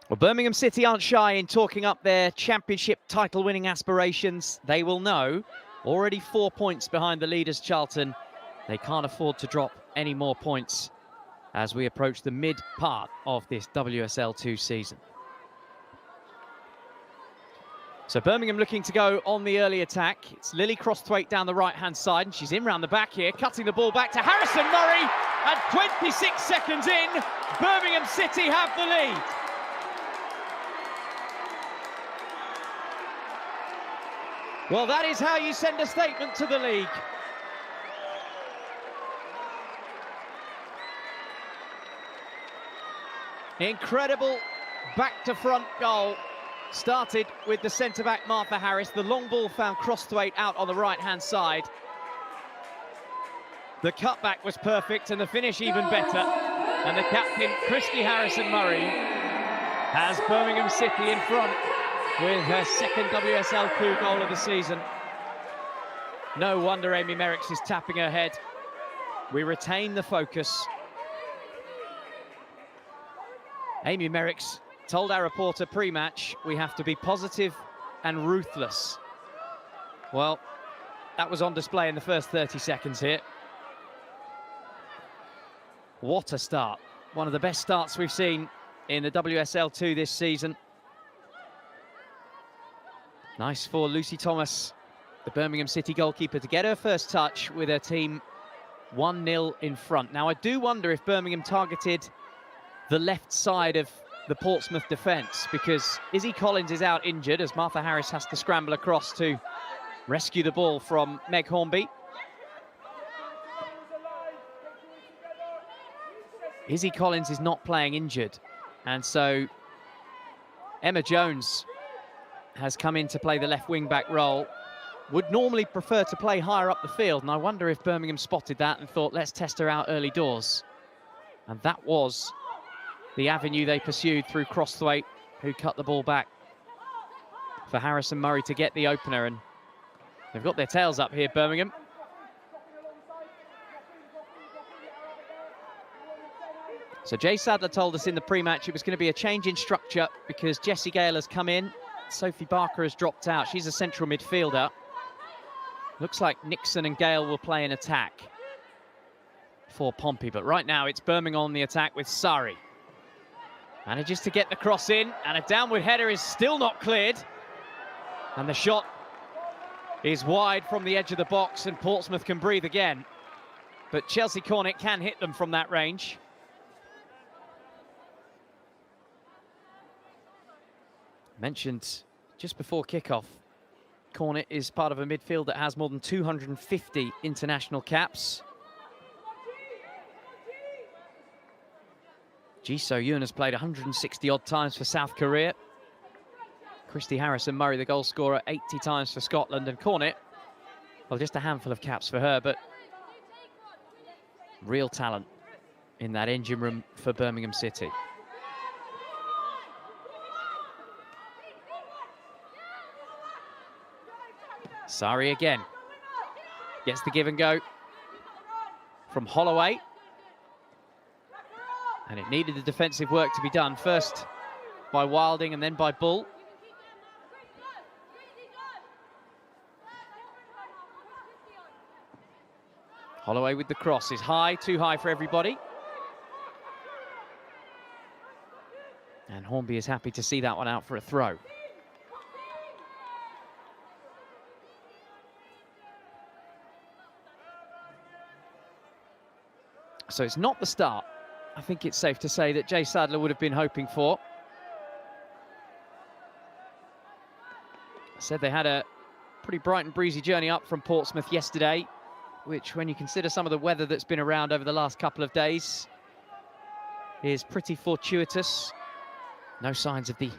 Well, Birmingham City aren't shy in talking up their championship title-winning aspirations. They will know, already 4 points behind the leaders Charlton. They can't afford to drop any more points as we approach the mid-part of this WSL 2 season. So Birmingham looking to go on the early attack. It's Lily Crosthwaite down the right-hand side, and she's in round the back here, cutting the ball back to Harrison Murray. And 26 seconds in, Birmingham City have the lead. Well, that is how you send a statement to the league. Incredible back-to-front goal. Started with the centre-back Martha Harris. The long ball found Crosthwaite out on the right-hand side. The cutback was perfect and the finish even better. And the captain, Christy Harrison-Murray, has Birmingham City in front with her second WSL 2 goal of the season. No wonder Amy Merricks is tapping her head. We retain the focus. Amy Merricks told our reporter pre-match, we have to be positive and ruthless. Well, that was on display in the first 30 seconds here. What a start. One of the best starts we've seen in the WSL 2 this season. Nice for Lucy Thomas, the Birmingham City goalkeeper, to get her first touch with her team 1-0 in front. Now, I do wonder if Birmingham targeted the left side of the Portsmouth defence, because Izzy Collins is out injured as Martha Harris has to scramble across to rescue the ball from Meg Hornby. Izzy Collins is not playing injured, and so Emma Jones has come in to play the left wing-back role. Would normally prefer to play higher up the field, and I wonder if Birmingham spotted that and thought, let's test her out early doors. And that was the avenue they pursued through Crosthwaite, who cut the ball back for Harrison Murray to get the opener. And they've got their tails up here, Birmingham. So Jay Sadler told us in the pre-match it was going to be a change in structure because Jessie Gale has come in. Sophie Barker has dropped out. She's a central midfielder. Looks like Nixon and Gale will play in attack for Pompey. But right now it's Birmingham on the attack with Sari. Manages to get the cross in, and a downward header is still not cleared. And the shot is wide from the edge of the box, and Portsmouth can breathe again. But Chelsea Cornet can hit them from that range. Mentioned just before kickoff, Cornet is part of a midfield that has more than 250 international caps. Ji So-yoon has played 160 odd times for South Korea. Christy Harrison-Murray, the goal scorer, 80 times for Scotland. And Cornet, well, just a handful of caps for her, but real talent in that engine room for Birmingham City. Sari again. Gets the give and go from Holloway. And it needed the defensive work to be done, first by Wilding and then by Bull. Holloway with the cross is high, too high for everybody. And Hornby is happy to see that one out for a throw. So it's not the start, I think it's safe to say, that Jay Sadler would have been hoping for. I said they had a pretty bright and breezy journey up from Portsmouth yesterday, which, when you consider some of the weather that's been around over the last couple of days, is pretty fortuitous. No signs of the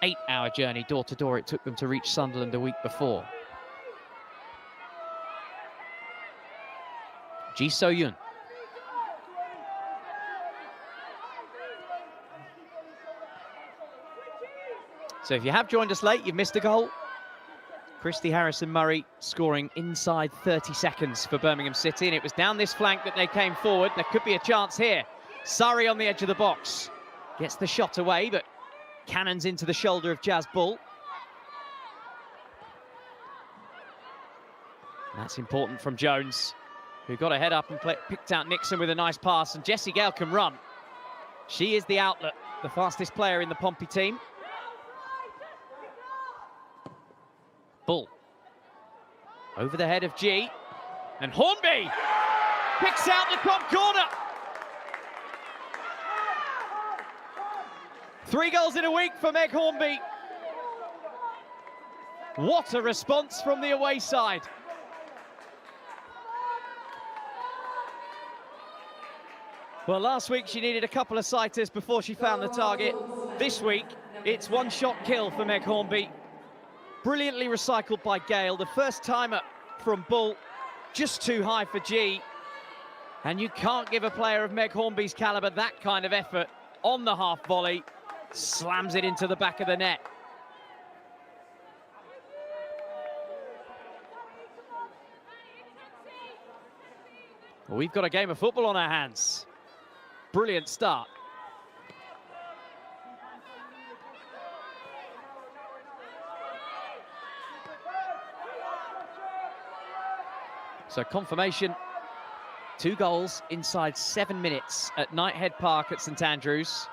8-hour journey door-to-door it took them to reach Sunderland a week before. Ji So-yoon. So if you have joined us late, you've missed a goal. Christy Harrison-Murray scoring inside 30 seconds for Birmingham City, and it was down this flank that they came forward. There could be a chance here. Sari on the edge of the box. Gets the shot away, but Cannons into the shoulder of Jazz Bull. That's important from Jones, who got a head up and picked out Nixon with a nice pass, and Jessie Gale can run. She is the outlet, the fastest player in the Pompey team. Bull over the head of G, and Hornby picks out the top corner. 3 goals in a week for Meg Hornby. What a response from the away side. Well, last week she needed a couple of sighters before she found the target. This week, it's one-shot kill for Meg Hornby. Brilliantly recycled by Gale. The first timer from Bull, just too high for G. And you can't give a player of Meg Hornby's calibre that kind of effort on the half volley. Slams it into the back of the net. Well, we've got a game of football on our hands. Brilliant start. So confirmation, 2 goals inside 7 minutes at Knighthead Park at St Andrews.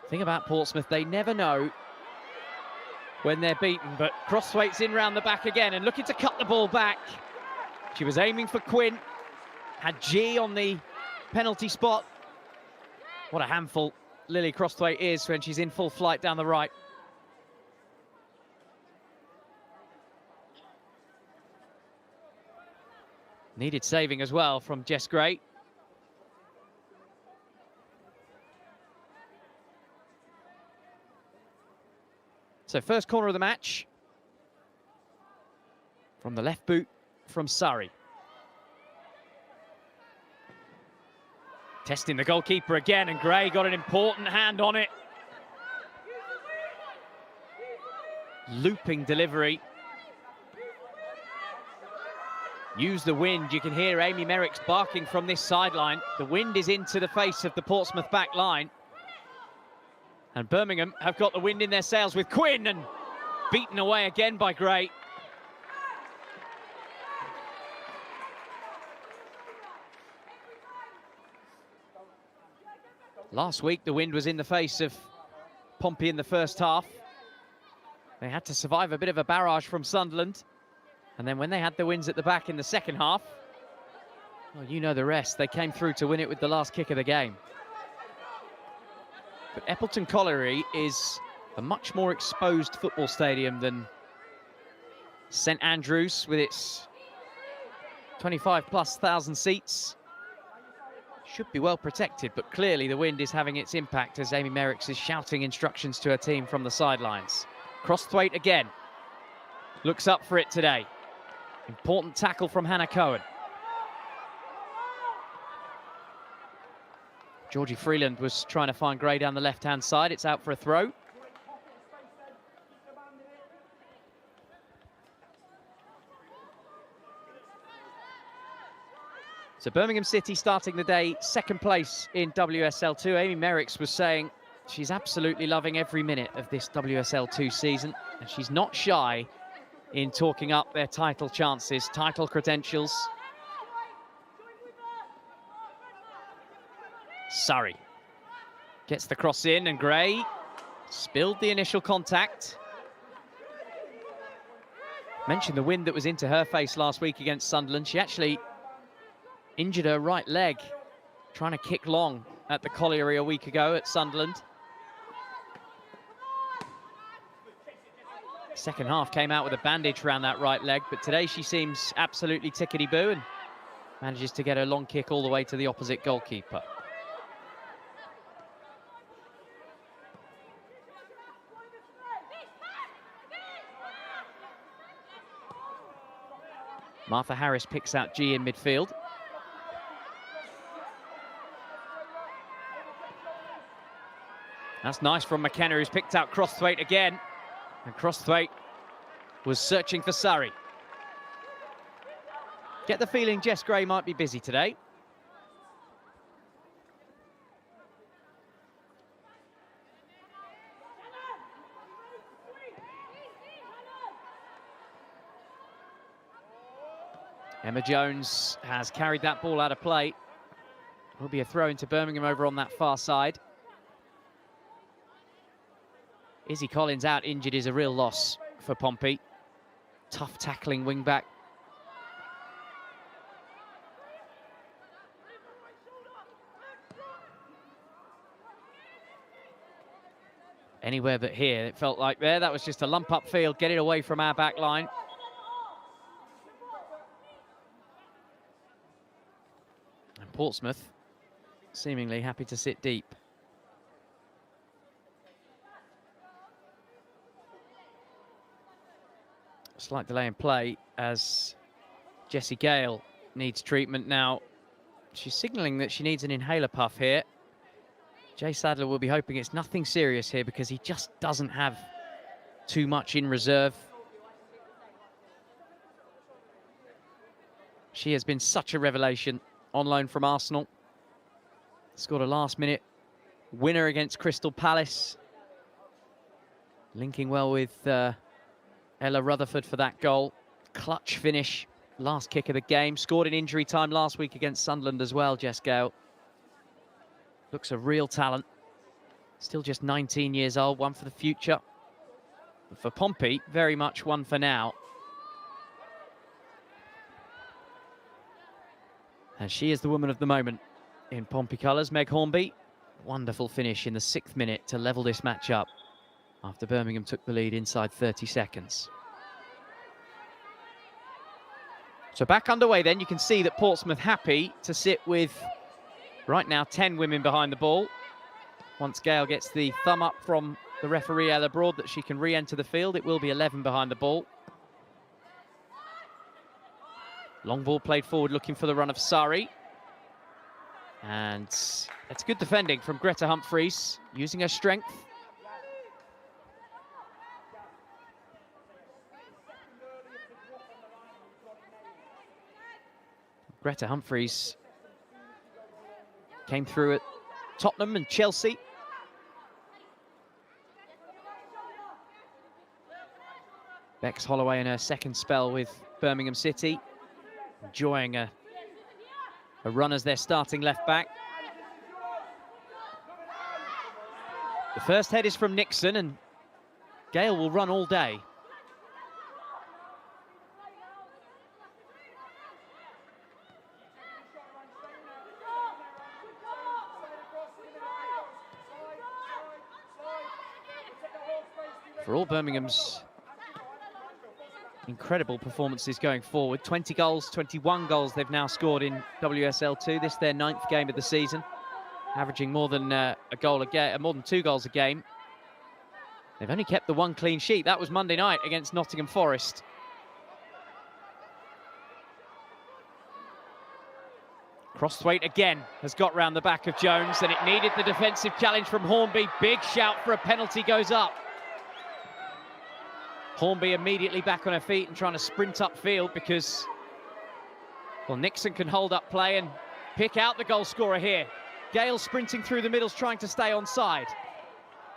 Thing about Portsmouth, they never know when they're beaten, but Crossthwaite's in round the back again and looking to cut the ball back. She was aiming for Quinn, had G on the penalty spot. What a handful Lily Crossthwaite is when she's in full flight down the right. Needed saving as well from Jess Gray. So first corner of the match from the left boot from Surrey. Testing the goalkeeper again, and Gray got an important hand on it. Looping delivery. Use the wind. You can hear Amy Merrick's barking from this sideline. The wind is into the face of the Portsmouth back line. And Birmingham have got the wind in their sails with Quinn, and beaten away again by Gray. Last week, the wind was in the face of Pompey in the first half. They had to survive a bit of a barrage from Sunderland. And then when they had the winds at the back in the second half, well, you know the rest. They came through to win it with the last kick of the game. But Eppleton Colliery is a much more exposed football stadium than St Andrews, with its 25,000+ seats. Should be well protected, but clearly the wind is having its impact as Amy Merricks is shouting instructions to her team from the sidelines. Crossthwaite again. Looks up for it today. Important tackle from Hannah Cohen. Georgie Freeland was trying to find Gray down the left-hand side. It's out for a throw. So Birmingham City starting the day second place in WSL2. Amy Merricks was saying she's absolutely loving every minute of this WSL2 season, and she's not shy in talking up their title chances, title credentials. Surrey gets the cross in, and Gray spilled the initial contact. Mentioned the wind that was into her face last week against Sunderland. She actually injured her right leg trying to kick long at the colliery a week ago at Sunderland. Second half came out with a bandage around that right leg, but today she seems absolutely tickety-boo and manages to get her long kick all the way to the opposite goalkeeper. Martha Harris picks out G in midfield. That's nice from McKenna, who's picked out Crossthwaite again. And Crossthwaite was searching for Surrey. Get the feeling Jess Gray might be busy today. Emma Jones has carried that ball out of play. Will be a throw into Birmingham over on that far side. Izzy Collins out injured is a real loss for Pompey. Tough tackling wing-back. Anywhere but here, it felt like there. That was just a lump upfield, get it away from our back line. And Portsmouth seemingly happy to sit deep. Slight delay in play as Jessie Gale needs treatment now. She's signalling that she needs an inhaler puff here. Jay Sadler will be hoping it's nothing serious here because he just doesn't have too much in reserve. She has been such a revelation on loan from Arsenal. Scored a last-minute winner against Crystal Palace. Linking well with Ella Rutherford for that goal. Clutch finish, last kick of the game. Scored in injury time last week against Sunderland as well, Jess Gale. Looks a real talent. Still just 19 years old, one for the future. But for Pompey, very much one for now. And she is the woman of the moment in Pompey colours, Meg Hornby. Wonderful finish in the 6th minute to level this match up after Birmingham took the lead inside 30 seconds. So back underway then, you can see that Portsmouth happy to sit with, right now, 10 women behind the ball. Once Gale gets the thumb up from the referee Ella Broad that she can re-enter the field, it will be 11 behind the ball. Long ball played forward, looking for the run of Sari. And it's good defending from Greta Humphreys, using her strength. Greta Humphreys came through at Tottenham and Chelsea. Bex Holloway in her second spell with Birmingham City, enjoying a run as their starting left back. The first head is from Nixon, and Gale will run all day. For all Birmingham's incredible performances going forward, 20 goals, 21 goals they've now scored in WSL2. This their 9th game of the season, averaging more than a goal a game, more than 2 goals a game. They've only kept the 1 clean sheet. That was Monday night against Nottingham Forest. Crossthwaite again has got round the back of Jones, and it needed the defensive challenge from Hornby. Big shout for a penalty goes up. Hornby immediately back on her feet and trying to sprint upfield because, well, Nixon can hold up play and pick out the goal scorer here. Gale sprinting through the middles, trying to stay onside.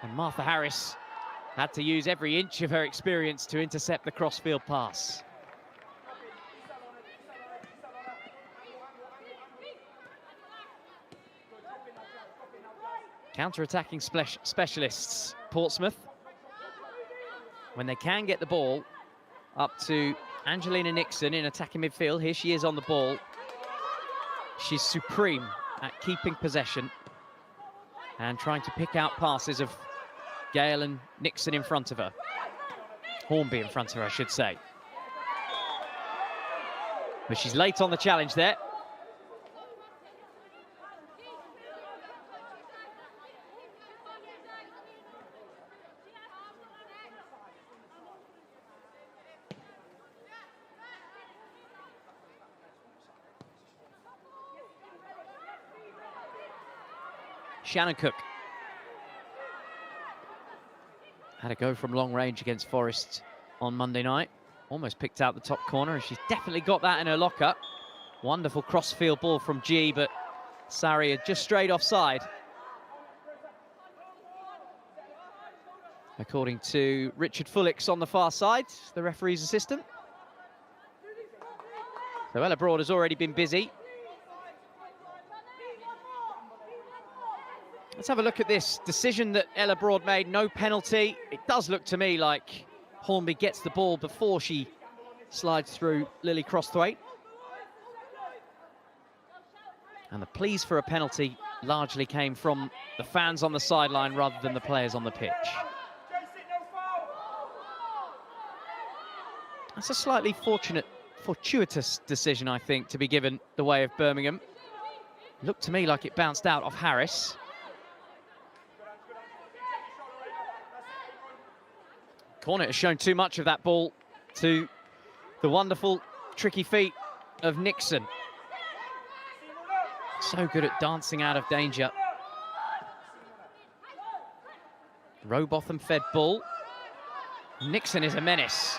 And Martha Harris had to use every inch of her experience to intercept the crossfield pass. Counter-attacking specialists, Portsmouth. When they can get the ball up to Angelina Nixon in attacking midfield. Here she is on the ball. She's supreme at keeping possession and trying to pick out passes of Gale and Nixon in front of her. Hornby in front of her, I should say. But she's late on the challenge there. Shannon Cook had a go from long range against Forest on Monday night. Almost picked out the top corner, and she's definitely got that in her locker. Wonderful cross-field ball from G, but Sari had just strayed offside. According to Richard Fullix on the far side, the referee's assistant. So Ella Broad has already been busy. Let's have a look at this decision that Ella Broad made. No penalty. It does look to me like Hornby gets the ball before she slides through Lily Crosthwaite. And the pleas for a penalty largely came from the fans on the sideline rather than the players on the pitch. That's a slightly fortuitous decision, I think, to be given the way of Birmingham. Looked to me like it bounced out of Harris. Cornet has shown too much of that ball to the wonderful, tricky feet of Nixon. So good at dancing out of danger. Rowbotham fed ball. Nixon is a menace.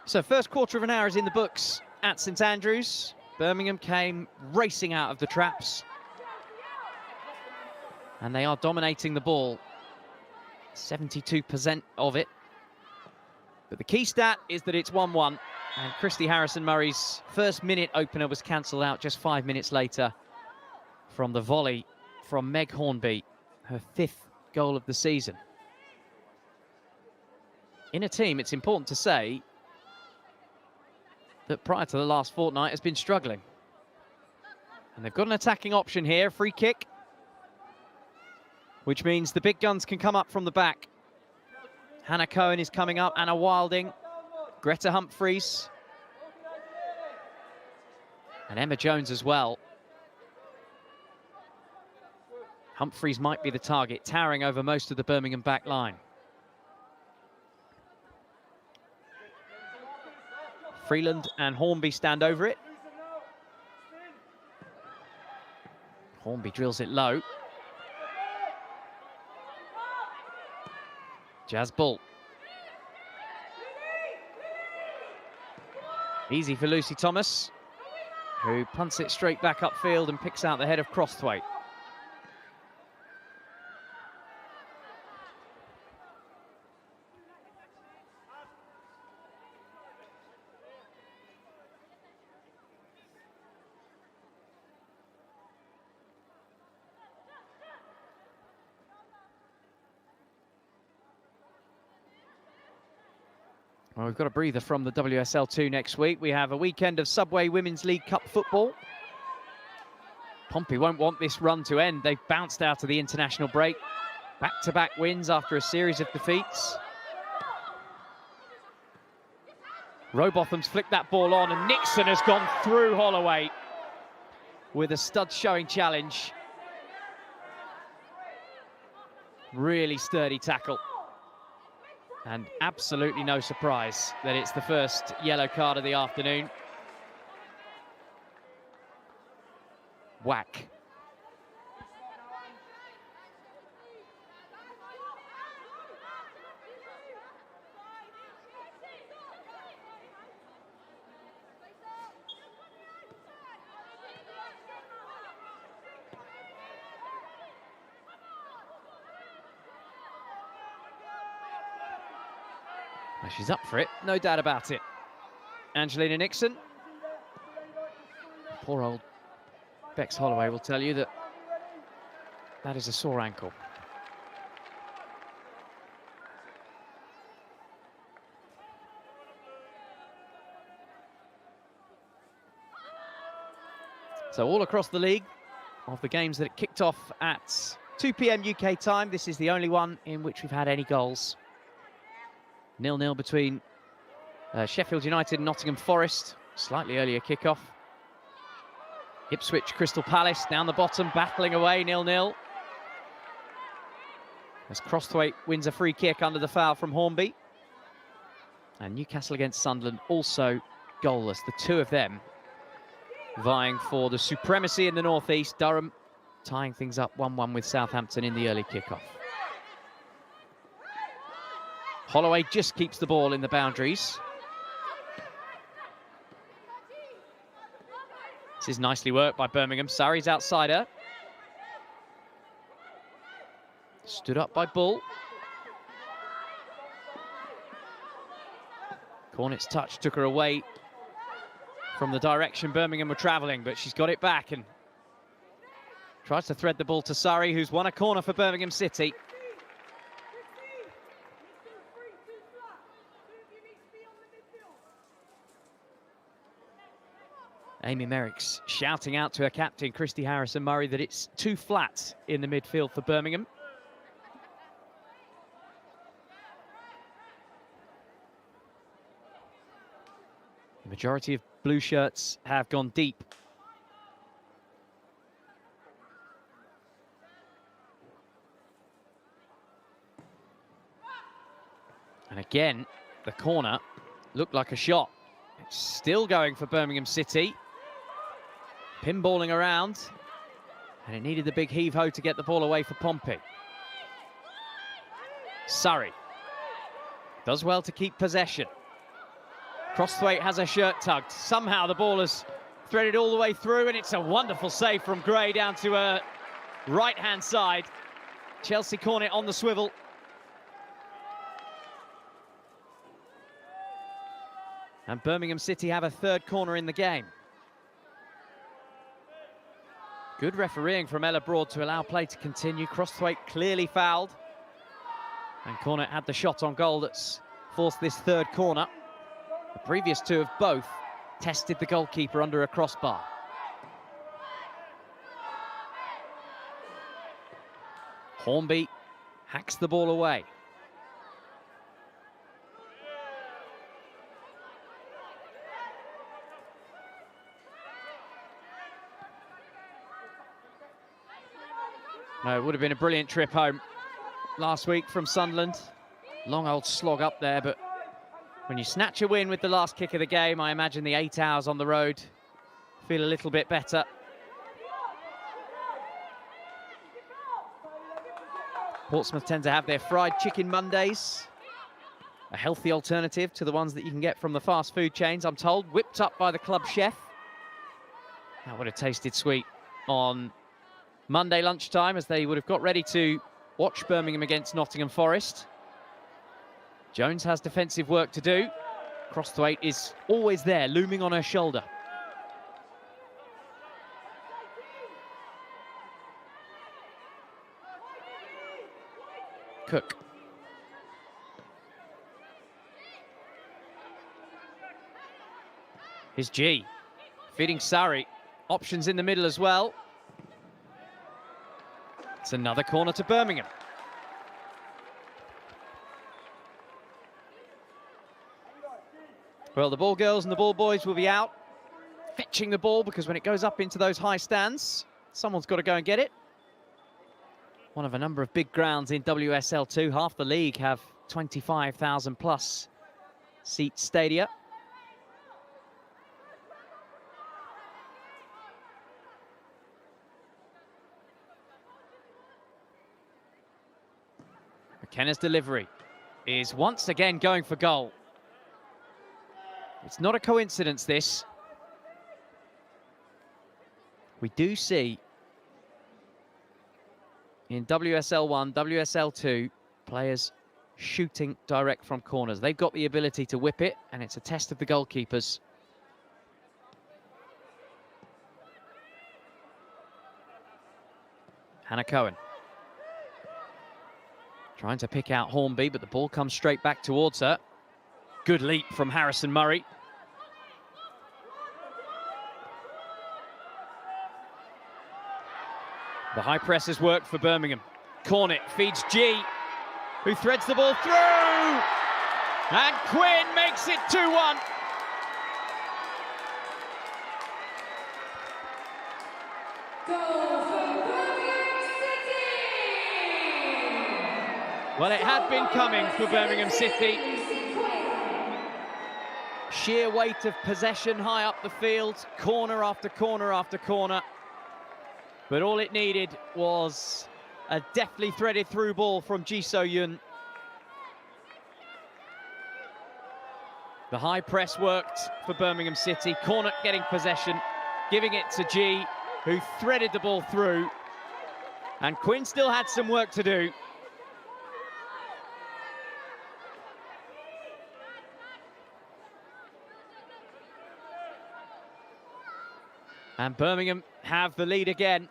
So first quarter of an hour is in the books at St Andrews. Birmingham came racing out of the traps. And they are dominating the ball. 72% of it. But the key stat is that it's 1-1. And Christy Harrison-Murray's first minute opener was cancelled out just 5 minutes later from the volley from Meg Hornby, her 5th goal of the season. In a team, it's important to say that prior to the last fortnight has been struggling. And they've got an attacking option here, free kick, which means the big guns can come up from the back. Hannah Cohen is coming up, Anna Wilding, Greta Humphreys, and Emma Jones as well. Humphreys might be the target, towering over most of the Birmingham back line. Freeland and Hornby stand over it. Hornby drills it low. Jazz Bull. Easy for Lucy Thomas, who punts it straight back upfield and picks out the head of Crosthwaite. Well, we've got a breather from the WSL2 next week. We have a weekend of Subway Women's League Cup football. Pompey won't want this run to end. They've bounced out of the international break. Back-to-back wins after a series of defeats. Rowbotham's flicked that ball on, and Nixon has gone through Holloway with a stud showing challenge. Really sturdy tackle. And absolutely no surprise that it's the first yellow card of the afternoon. Whack. She's up for it, no doubt about it. Angelina Nixon. Poor old Bex Holloway will tell you that that is a sore ankle. So all across the league, of the games that kicked off at 2 p.m. UK time, this is the only one in which we've had any goals. 0-0 between Sheffield United and Nottingham Forest. Slightly earlier kickoff. Ipswich Crystal Palace down the bottom, battling away, 0-0. As Crosthwaite wins a free kick under the foul from Hornby. And Newcastle against Sunderland also goalless. The two of them vying for the supremacy in the northeast. Durham tying things up 1-1 with Southampton in the early kickoff. Holloway just keeps the ball in the boundaries. This is nicely worked by Birmingham. Surrey's outside her. Stood up by Bull. Cornet's touch took her away from the direction Birmingham were travelling, but she's got it back and tries to thread the ball to Surrey, who's won a corner for Birmingham City. Amy Merrick's shouting out to her captain, Christy Harrison-Murray, that it's too flat in the midfield for Birmingham. The majority of blue shirts have gone deep. And again, the corner looked like a shot. It's still going for Birmingham City. Pinballing around. And it needed the big heave-ho to get the ball away for Pompey. Surrey does well to keep possession. Crosthwaite has her shirt tugged. Somehow the ball has threaded all the way through, and it's a wonderful save from Gray down to her right-hand side. Chelsea Cornet on the swivel. And Birmingham City have a third corner in the game. Good refereeing from Ella Broad to allow play to continue. Crosthwaite clearly fouled. And Cornet had the shot on goal that's forced this third corner. The previous two have both tested the goalkeeper under a crossbar. Hornby hacks the ball away. No, it would have been a brilliant trip home last week from Sunderland. Long old slog up there, but when you snatch a win with the last kick of the game, I imagine the 8 hours on the road feel a little bit better. Portsmouth tend to have their fried chicken Mondays, a healthy alternative to the ones that you can get from the fast food chains, I'm told, whipped up by the club chef. That would have tasted sweet on Monday lunchtime, as they would have got ready to watch Birmingham against Nottingham Forest. Jones has defensive work to do. Crosthwaite is always there, looming on her shoulder. Cook. Here's G, feeding Surrey. Options in the middle as well. It's another corner to Birmingham. Well, the ball girls and the ball boys will be out fetching the ball, because when it goes up into those high stands, someone's got to go and get it. One of a number of big grounds in WSL2. Half the league have 25,000 plus seat stadia. McKenna's delivery is once again going for goal. It's not a coincidence, this. We do see in WSL1, WSL2, players shooting direct from corners. They've got the ability to whip it, and it's a test of the goalkeepers. Hannah Cohen trying to pick out Hornby, but the ball comes straight back towards her. Good leap from Harrison-Murray. The high press has worked for Birmingham. Cornet feeds G, who threads the ball through! And Quinn makes it 2-1. Well, it had been coming for Birmingham City. Sheer weight of possession high up the field, corner after corner after corner. But all it needed was a deftly threaded through ball from Ji So-yun. The high press worked for Birmingham City. Cornet getting possession, giving it to G, who threaded the ball through. And Quinn still had some work to do. And Birmingham have the lead again.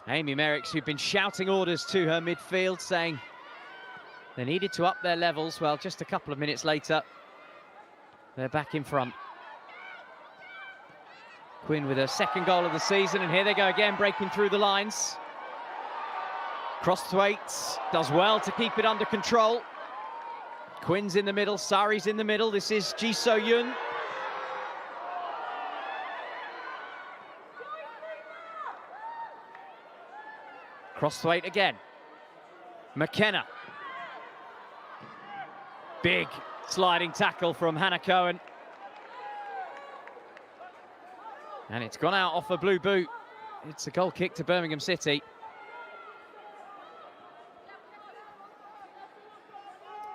Amy Merricks, who've been shouting orders to her midfield, saying they needed to up their levels. Well, just a couple of minutes later, they're back in front. Quinn with her second goal of the season, and here they go again, breaking through the lines. Crosthwaite does well to keep it under control. Quinn's in the middle, Sari's in the middle. This is Ji So-yun. Crosthwaite again. McKenna. Big sliding tackle from Hannah Cohen. And it's gone out off a blue boot. It's a goal kick to Birmingham City.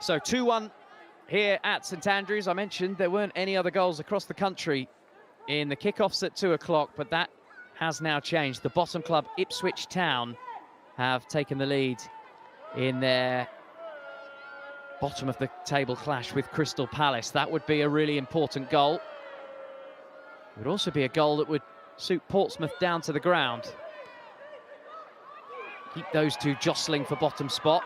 So 2-1 here at St Andrews. I mentioned there weren't any other goals across the country in the kickoffs at 2 o'clock, but that has now changed. The bottom club, Ipswich Town, have taken the lead in their bottom of the table clash with Crystal Palace. That would be a really important goal. It would also be a goal that would suit Portsmouth down to the ground. Keep those two jostling for bottom spot.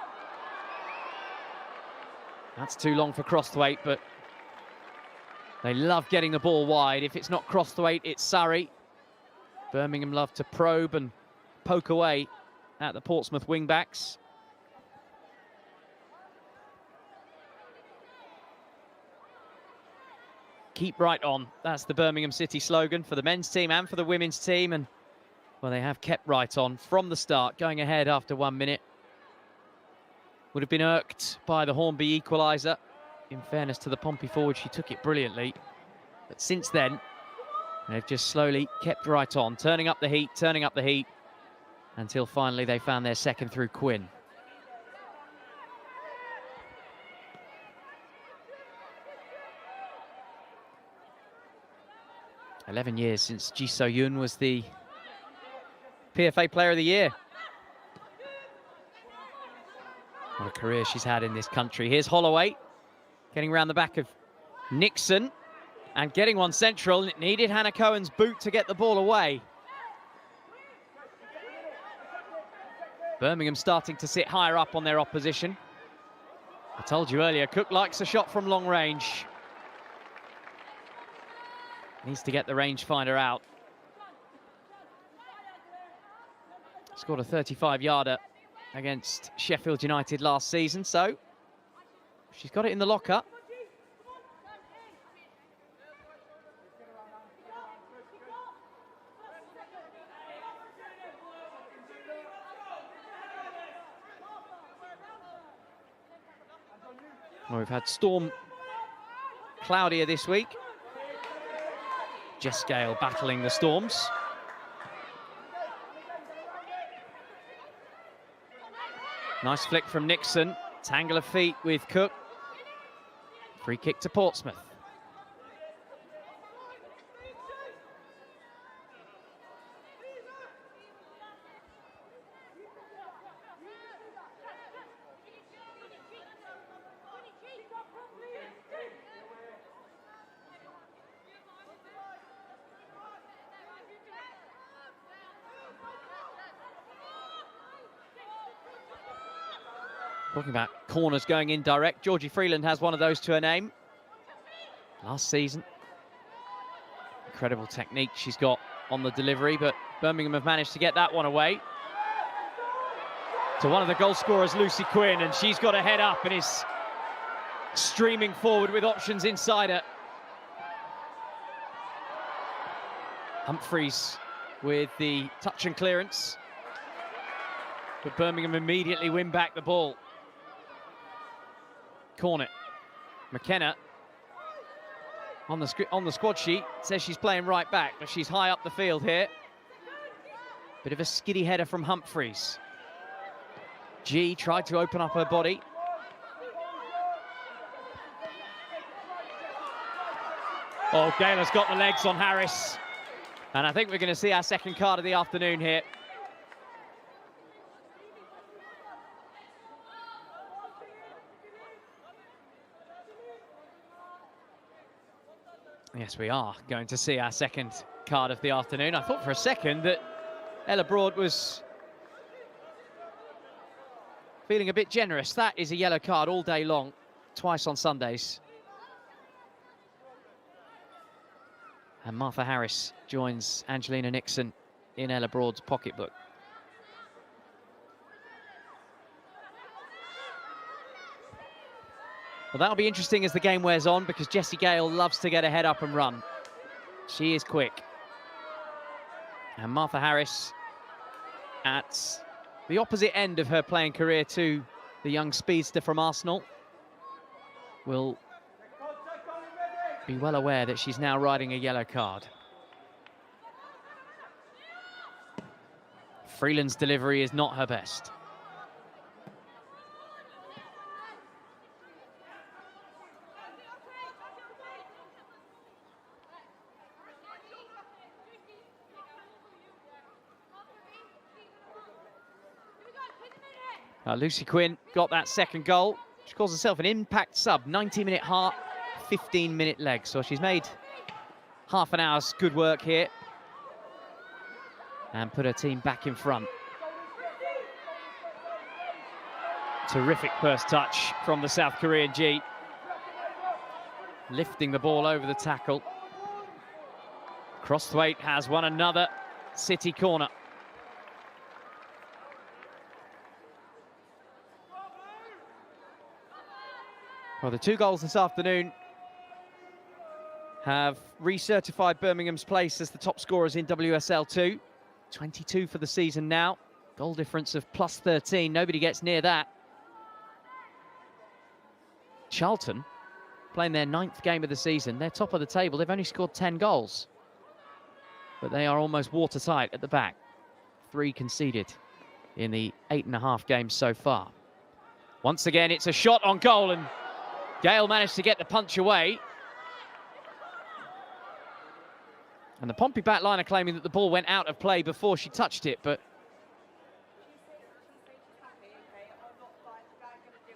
That's too long for Crosthwaite, but they love getting the ball wide. If it's not Crosthwaite, it's Surrey. Birmingham love to probe and poke away at the Portsmouth wing-backs. Keep right on. That's the Birmingham City slogan for the men's team and for the women's team. And, well, they have kept right on from the start, going ahead after 1 minute. Would have been irked by the Hornby equaliser. In fairness to the Pompey forward, she took it brilliantly. But since then, they've just slowly kept right on, turning up the heat, until finally they found their second through Quinn. "11 years since Ji So-yun was the PFA Player of the Year. What a career she's had in this country. Here's Holloway, getting around the back of Nixon, and getting one central. It needed Hannah Cohen's boot to get the ball away. Birmingham starting to sit higher up on their opposition. I told you earlier, Cook likes a shot from long range. Needs to get the rangefinder out. Scored a 35-yarder against Sheffield United last season, so she's got it in the locker. Well, we've had storm cloudier this week. Jess Gale battling the storms. Nice flick from Nixon. Tangle of feet with Cook. Free kick to Portsmouth. Talking about corners going in direct, Georgie Freeland has one of those to her name. Last season. Incredible technique she's got on the delivery, but Birmingham have managed to get that one away. To one of the goal scorers, Lucy Quinn, and she's got her head up and is streaming forward with options inside her. Humphreys with the touch and clearance. But Birmingham immediately win back the ball. Cornet. McKenna on the squad sheet says she's playing right back, but she's high up the field here. Bit of a skiddy header from Humphreys. G tried to open up her body. Oh, Gaylor's got the legs on Harris. And I think we're going to see our second card of the afternoon here. Yes, we are going to see our second card of the afternoon. I thought for a second that Ella Broad was feeling a bit generous. That is a yellow card all day long, twice on Sundays. And Martha Harris joins Angelina Nixon in Ella Broad's pocketbook. Well, that'll be interesting as the game wears on, because Jessie Gale loves to get her head up and run. She is quick. And Martha Harris at the opposite end of her playing career to the young speedster from Arsenal will be well aware that she's now riding a yellow card. Freeland's delivery is not her best. Lucy Quinn got that second goal. She calls herself an impact sub, 90-minute heart, 15-minute leg. So she's made half an hour's good work here and put her team back in front. Terrific first touch from the South Korean G. Lifting the ball over the tackle. Crosthwaite has won another City corner. Well, the two goals this afternoon have recertified Birmingham's place as the top scorers in WSL 2. 22 for the season now. Goal difference of plus 13. Nobody gets near that. Charlton, playing their 9th game of the season, they're top of the table. They've only scored 10 goals. But they are almost watertight at the back. 3 conceded in the 8.5 games so far. Once again, it's a shot on goal, and Gale managed to get the punch away. And the Pompey back line are claiming that the ball went out of play before she touched it, but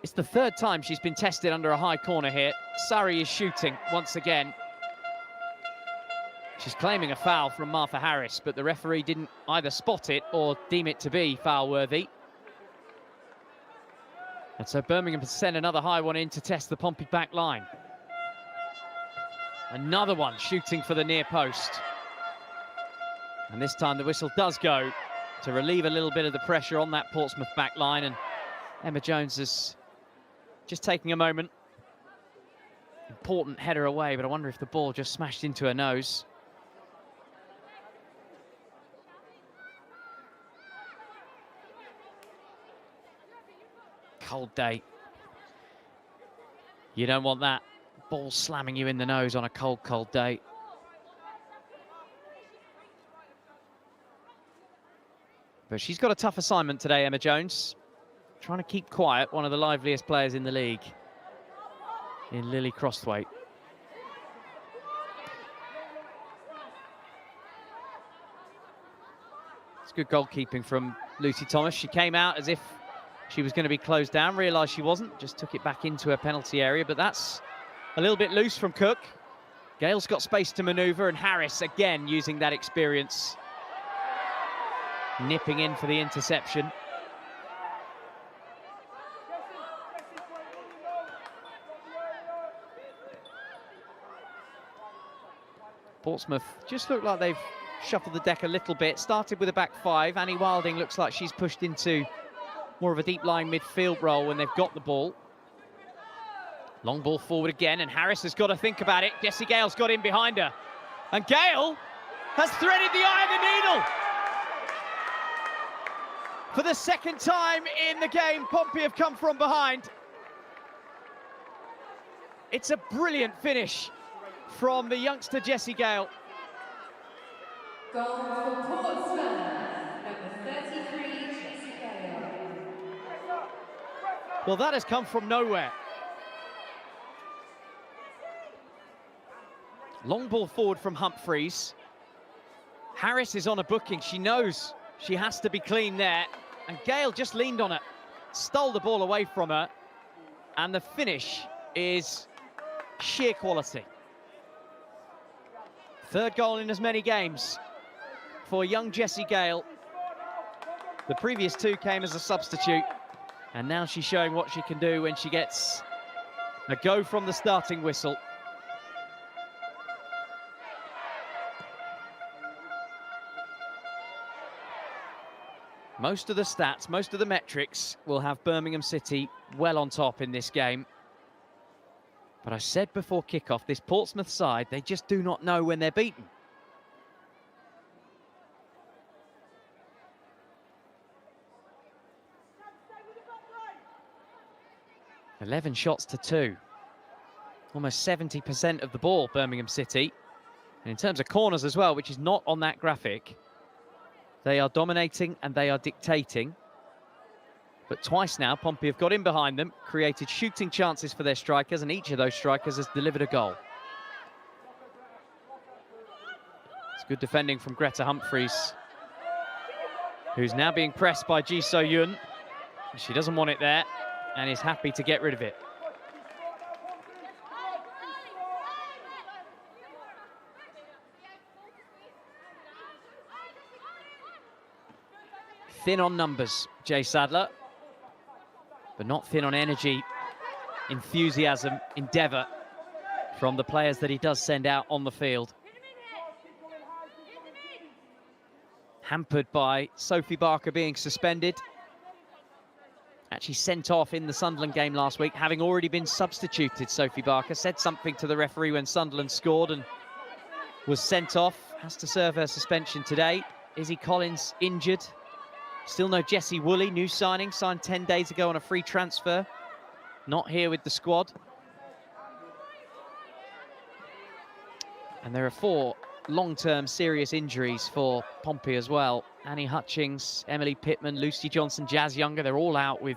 it's the 3rd time she's been tested under a high corner here. Surrey is shooting once again. She's claiming a foul from Martha Harris, but the referee didn't either spot it or deem it to be foul-worthy. And so Birmingham has sent another high one in to test the Pompey back line. Another one shooting for the near post. And this time the whistle does go to relieve a little bit of the pressure on that Portsmouth back line. And Emma Jones is just taking a moment. Important header away, but I wonder if the ball just smashed into her nose. Cold day. You don't want that ball slamming you in the nose on a cold, cold day. But she's got a tough assignment today, Emma Jones. Trying to keep quiet, one of the liveliest players in the league in Lily Crosthwaite. It's good goalkeeping from Lucy Thomas. She came out as if she was going to be closed down, realised she wasn't, just took it back into her penalty area, but that's a little bit loose from Cook. Gale's got space to manoeuvre, and Harris again using that experience, nipping in for the interception. Portsmouth just look like they've shuffled the deck a little bit. Started with a back 5. Annie Wilding looks like she's pushed into more of a deep-lying midfield role when they've got the ball. Long ball forward again, and Harris has got to think about it. Jessie Gale's got in behind her. And Gale has threaded the eye of the needle. For the 2nd time in the game, Pompey have come from behind. It's a brilliant finish from the youngster Jessie Gale. Goal for Portsmouth, number 33, Jessie Gale. Well, that has come from nowhere. Long ball forward from Humphreys. Harris is on a booking. She knows she has to be clean there. And Gale just leaned on it, stole the ball away from her. And the finish is sheer quality. Third goal in as many games for young Jessie Gale. The previous two came as a substitute, and now she's showing what she can do when she gets a go from the starting whistle. Most of the stats, most of the metrics will have Birmingham City well on top in this game. But I said before kickoff, this Portsmouth side, they just do not know when they're beaten. "11 shots to 2. Almost 70% of the ball, Birmingham City. And in terms of corners as well, which is not on that graphic, they are dominating and they are dictating. But twice now, Pompey have got in behind them, created shooting chances for their strikers, and each of those strikers has delivered a goal. It's good defending from Greta Humphreys, who's now being pressed by Ji So-yun. She doesn't want it there and is happy to get rid of it. Thin on numbers, Jay Sadler, but not thin on energy, enthusiasm, endeavour from the players that he does send out on the field. Hampered by Sophie Barker being suspended. Actually sent off in the Sunderland game last week, having already been substituted. Sophie Barker said something to the referee when Sunderland scored and was sent off. Has to serve her suspension today. Izzy Collins injured. Still no Jessie Woolley, new signing, signed 10 days ago on a free transfer. Not here with the squad. And there are 4 long-term serious injuries for Pompey as well. Annie Hutchings, Emily Pittman, Lucy Johnson, Jazz Younger, they're all out with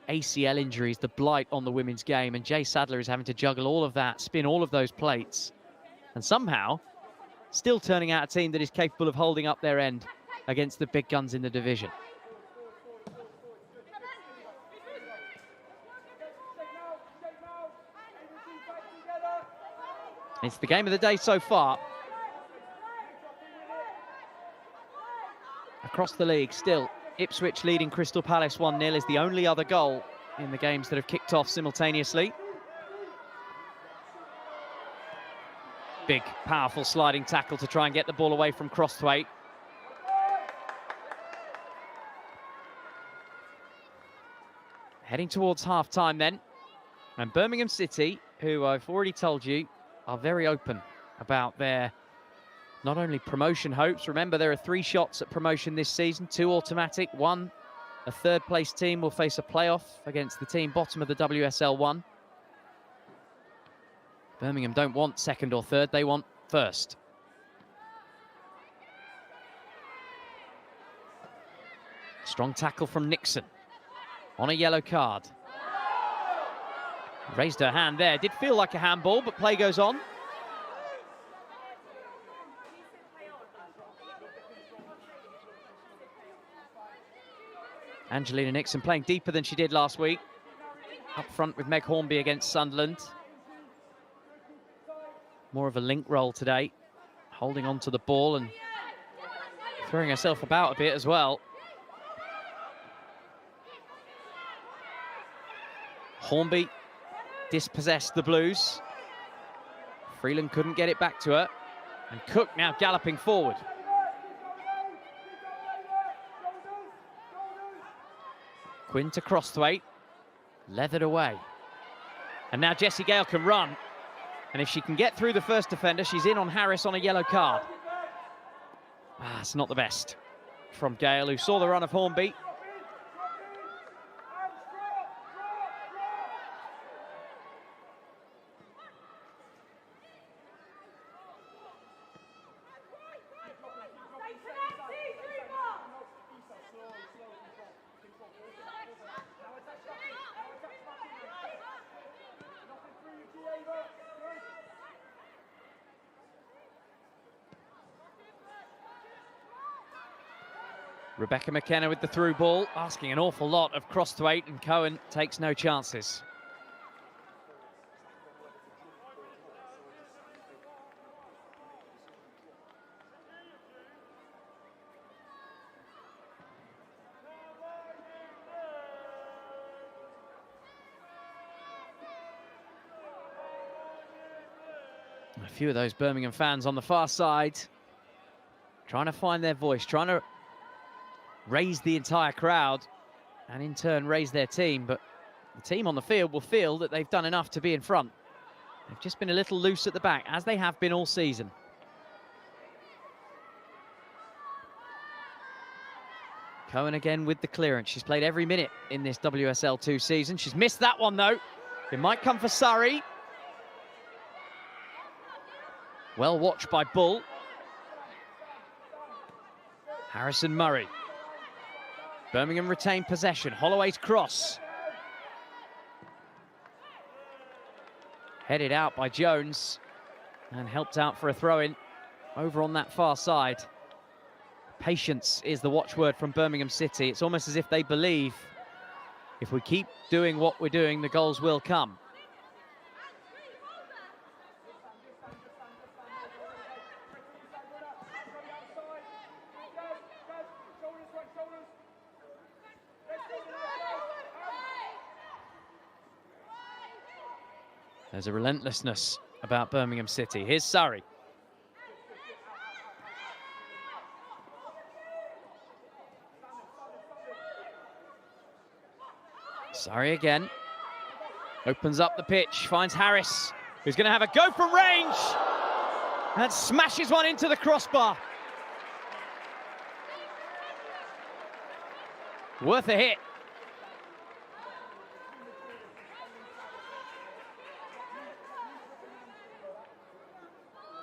ACL injuries, the blight on the women's game. And Jay Sadler is having to juggle all of that, spin all of those plates, and somehow still turning out a team that is capable of holding up their end against the big guns in the division. It's the game of the day so far. Across the league, still, Ipswich leading Crystal Palace 1-0 is the only other goal in the games that have kicked off simultaneously. Big, powerful sliding tackle to try and get the ball away from Crosthwaite. Heading towards half-time then. And Birmingham City, who I've already told you, are very open about their not only promotion hopes. Remember, there are 3 shots at promotion this season, 2 automatic, 1 a third-place team will face a playoff against the team bottom of the WSL 1. Birmingham don't want second or third, they want first. Strong tackle from Nixon on a yellow card. Raised her hand there, did feel like a handball, but play goes on. Angelina Nixon playing deeper than she did last week. Up front with Meg Hornby against Sunderland. More of a link role today. Holding on to the ball and throwing herself about a bit as well. Hornby dispossessed the Blues. Freeland couldn't get it back to her. And Cook now galloping forward. Quinn to Crosthwaite. Leathered away. And now Jessie Gale can run. And if she can get through the first defender, she's in on Harris on a yellow card. It's not the best from Gale, who saw the run of Hornby. Rebecca McKenna with the through ball, asking an awful lot of Crosthwaite, and Cohen takes no chances. A few of those Birmingham fans on the far side trying to find their voice, trying to raise the entire crowd and in turn raise their team, but the team on the field will feel that they've done enough to be in front. They've just been a little loose at the back, as they have been all season. Cohen again with the clearance. She's played every minute in this WSL 2 season. She's missed that one though. It might come for Surrey. Well watched by Bull. Harrison Murray. Birmingham retain possession. Holloway's cross. Headed out by Jones and helped out for a throw-in over on that far side. Patience is the watchword from Birmingham City. It's almost as if they believe if we keep doing what we're doing, the goals will come. There's a relentlessness about Birmingham City. Here's Surrey. Surrey again. Opens up the pitch, finds Harris, who's going to have a go from range. And smashes one into the crossbar. Worth a hit.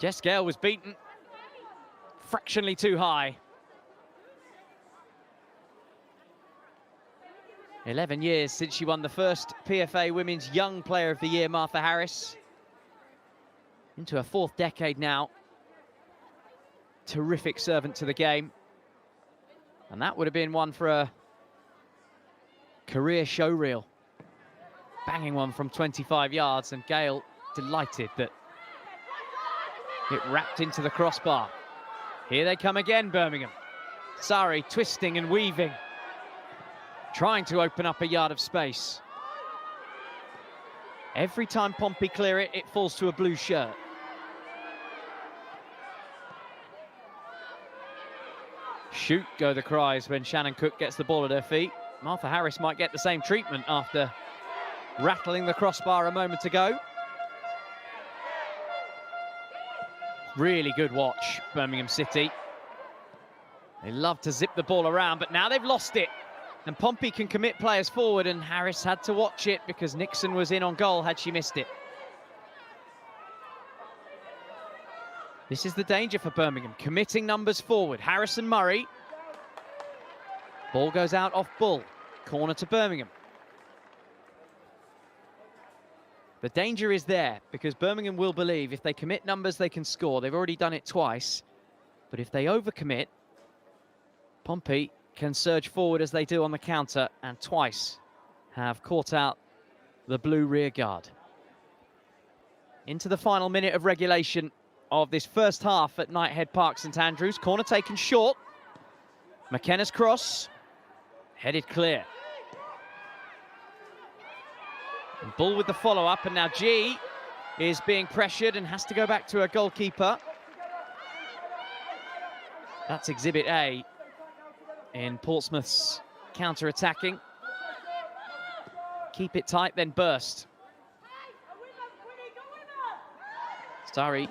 Jess Gale was beaten fractionally too high. 11 years since she won the first PFA Women's Young Player of the Year, Martha Harris. Into her 4th decade now. Terrific servant to the game. And that would have been one for a career showreel. Banging one from 25 yards, and Gale delighted that it wrapped into the crossbar. Here they come again, Birmingham. Surrey twisting and weaving, trying to open up a yard of space. Every time Pompey clear it, it falls to a blue shirt. Shoot, go the cries when Shannon Cook gets the ball at her feet. Martha Harris might get the same treatment after rattling the crossbar a moment ago. Really good watch, Birmingham City. They love to zip the ball around, but now they've lost it. And Pompey can commit players forward, and Harris had to watch it because Nixon was in on goal had she missed it. This is the danger for Birmingham, committing numbers forward. Harrison Murray. Ball goes out off Bull. Corner to Birmingham. The danger is there because Birmingham will believe if they commit numbers, they can score. They've already done it twice. But if they overcommit, Pompey can surge forward as they do on the counter and twice have caught out the blue rear guard. Into the final minute of regulation of this first half at Knighthead Park, St Andrews. Corner taken short. McKenna's cross. Headed clear. And Bull with the follow-up, and now G is being pressured and has to go back to her goalkeeper. That's Exhibit A in Portsmouth's counter-attacking. Keep it tight, then burst. Surrey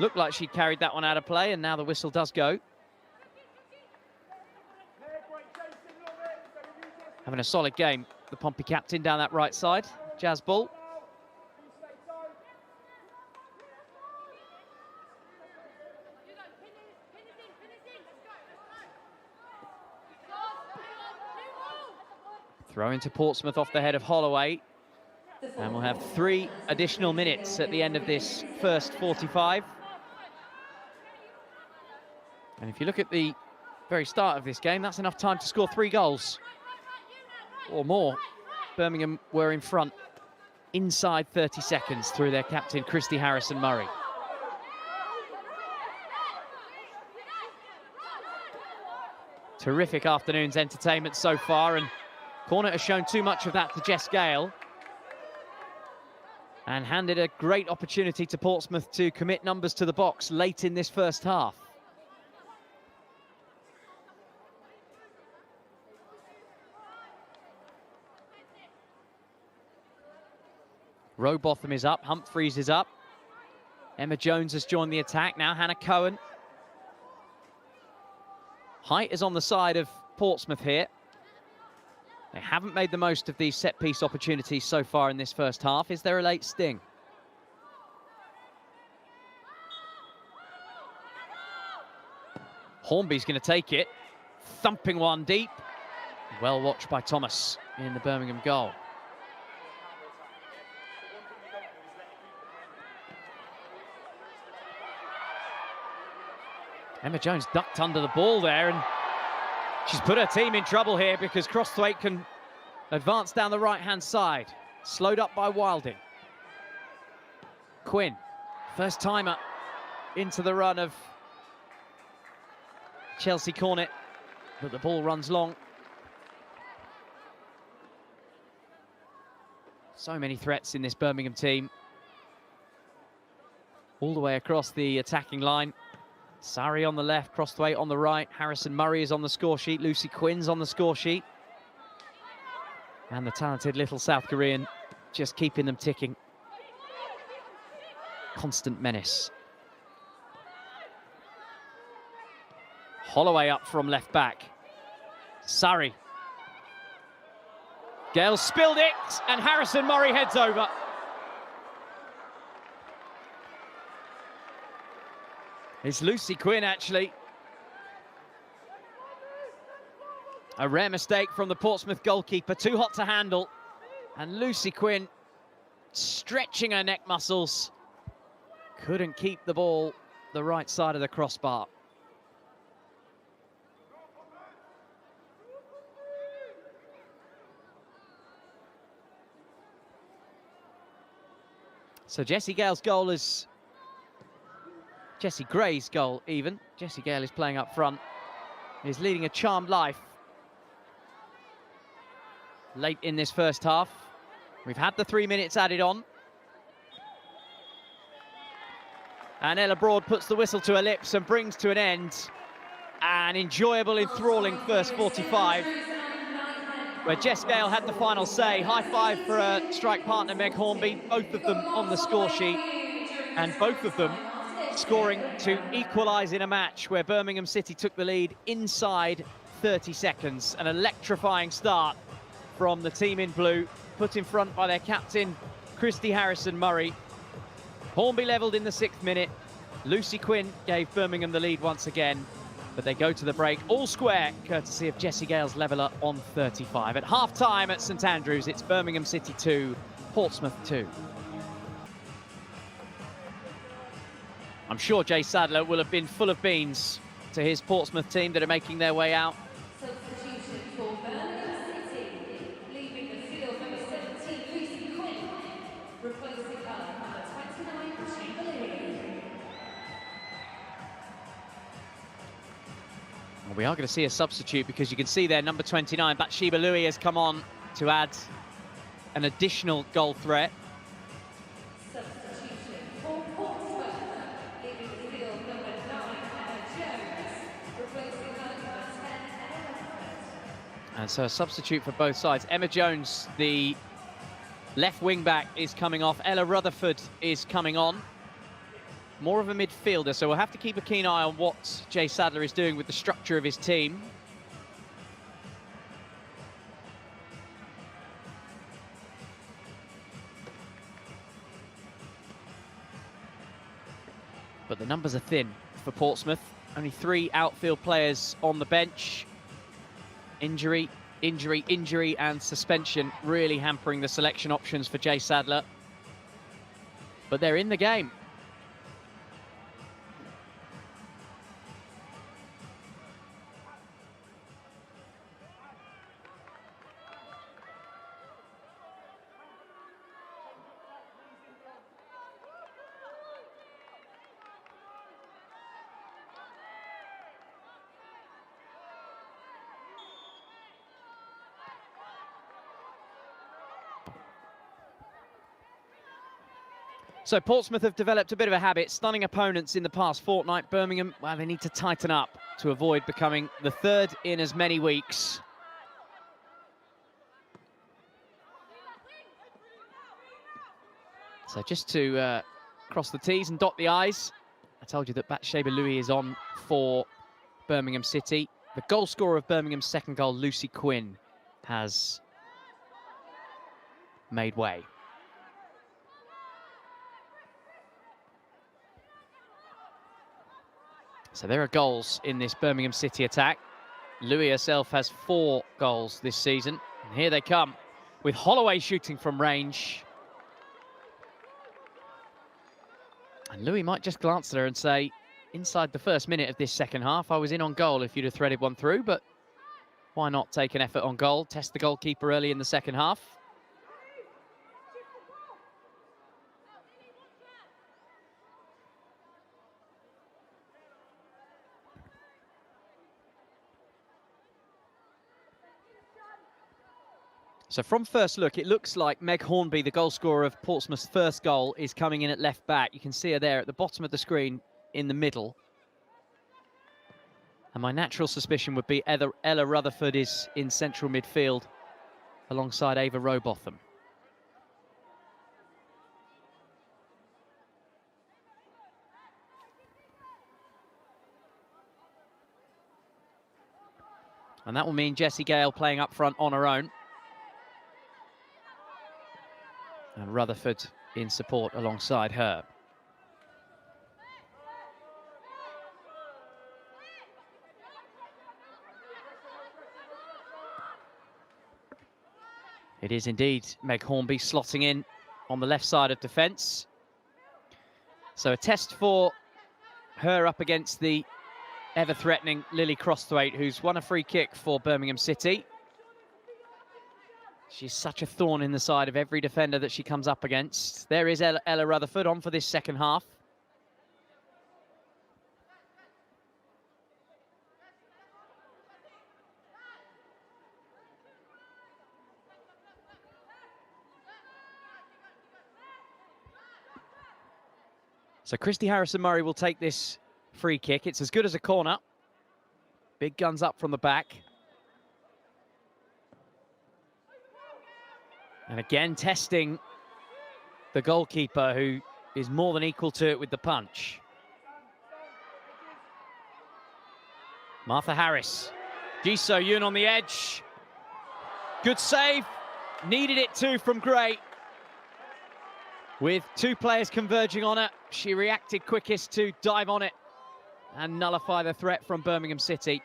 looked like she carried that one out of play, and now the whistle does go. Having a solid game, the Pompey captain down that right side, Jazz Bull. Throw into Portsmouth off the head of Holloway. And we'll have 3 additional minutes at the end of this first 45. And if you look at the very start of this game, that's enough time to score 3 goals or more. Birmingham were in front inside 30 seconds through their captain, Christy Harrison Murray. Terrific afternoon's entertainment so far, and Corner has shown too much of that to Jess Gale. and handed a great opportunity to Portsmouth to commit numbers to the box late in this first half. Rowbotham is up, Humphreys is up. Emma Jones has joined the attack, now Hannah Cohen. Height is on the side of Portsmouth here. They haven't made the most of these set-piece opportunities so far in this first half. Is there a late sting? Hornby's going to take it. Thumping one deep. Well watched by Thomas in the Birmingham goal. Emma Jones ducked under the ball there, and she's put her team in trouble here because Crosthwaite can advance down the right-hand side. Slowed up by Wilding. Quinn, first timer into the run of Chelsea Cornet, but the ball runs long. So many threats in this Birmingham team. All the way across the attacking line. Sari on the left, Crosthwaite on the right, Harrison Murray is on the score sheet, Lucy Quinn's on the score sheet. And the talented little South Korean just keeping them ticking. Constant menace. Holloway up from left back. Sari. Gale spilled it, and Harrison Murray heads over. It's Lucy Quinn, actually. A rare mistake from the Portsmouth goalkeeper, too hot to handle. And Lucy Quinn, stretching her neck muscles, couldn't keep the ball the right side of the crossbar. So Jessie Gale's goal is... Jessie Gray's goal, even. Jessie Gale is playing up front. Is leading a charmed life. Late in this first half. We've had the 3 minutes added on. And Ella Broad puts the whistle to her lips and brings to an end an enjoyable, enthralling first 45, where Jess Gale had the final say. High five for her strike partner, Meg Hornby. Both of them on the score sheet. And both of them scoring to equalise in a match where Birmingham City took the lead inside 30 seconds. An electrifying start from the team in blue, put in front by their captain, Christy Harrison Murray. Hornby levelled in the 6th minute. Lucy Quinn gave Birmingham the lead once again, but they go to the break all square, courtesy of Jessie Gale's leveller on 35. At half-time at St Andrews, it's Birmingham City 2, Portsmouth 2. I'm sure Jay Sadler will have been full of beans to his Portsmouth team that are making their way out. Substitution for Birmingham City, leaving the field number 17, Lucy Quinn, replacing her number 29, Chamberlain. Well, we are going to see a substitute because you can see there number 29, Bathsheba Louis, has come on to add an additional goal threat. And so a substitute for both sides. Emma Jones, the left wing back, is coming off. Ella Rutherford is coming on. More of a midfielder, so we'll have to keep a keen eye on what Jay Sadler is doing with the structure of his team. But the numbers are thin for Portsmouth. Only 3 outfield players on the bench. Injury, injury, injury, and suspension really hampering the selection options for Jay Sadler. But they're in the game. So Portsmouth have developed a bit of a habit, stunning opponents in the past fortnight. Birmingham, well, they need to tighten up to avoid becoming the third in as many weeks. So just to cross the T's and dot the I's, I told you that Bathsheba Louis is on for Birmingham City. The goal scorer of Birmingham's second goal, Lucy Quinn, has made way. So there are goals in this Birmingham City attack. Louis herself has 4 goals this season. And here they come with Holloway shooting from range. And Louis might just glance at her and say, inside the first minute of this second half, I was in on goal if you'd have threaded one through, but why not take an effort on goal, test the goalkeeper early in the second half? So from first look, it looks like Meg Hornby, the goal scorer of Portsmouth's first goal, is coming in at left back. You can see her there at the bottom of the screen in the middle. And my natural suspicion would be Ella Rutherford is in central midfield alongside Ava Rowbotham. And that will mean Jessie Gale playing up front on her own. And Rutherford in support alongside her. It is indeed Meg Hornby slotting in on the left side of defence. So a test for her up against the ever-threatening Lily Crosthwaite, who's won a free kick for Birmingham City. She's such a thorn in the side of every defender that she comes up against. There is Ella Rutherford on for this second half. So Christy Harrison-Murray will take this free kick. It's as good as a corner. Big guns up from the back. And again, testing the goalkeeper, who is more than equal to it with the punch. Martha Harris. Ji So-yoon on the edge. Good save. Needed it too from Gray. With 2 players converging on her, she reacted quickest to dive on it and nullify the threat from Birmingham City.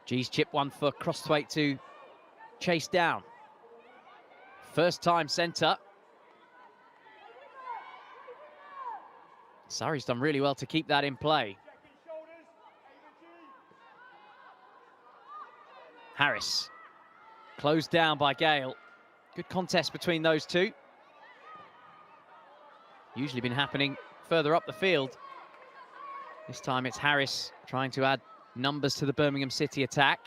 G's chip one for Crosthwaite to chase down. First time centre. Surrey's done really well to keep that in play. Harris, closed down by Gale. Good contest between those two. Usually been happening further up the field. This time it's Harris trying to add numbers to the Birmingham City attack.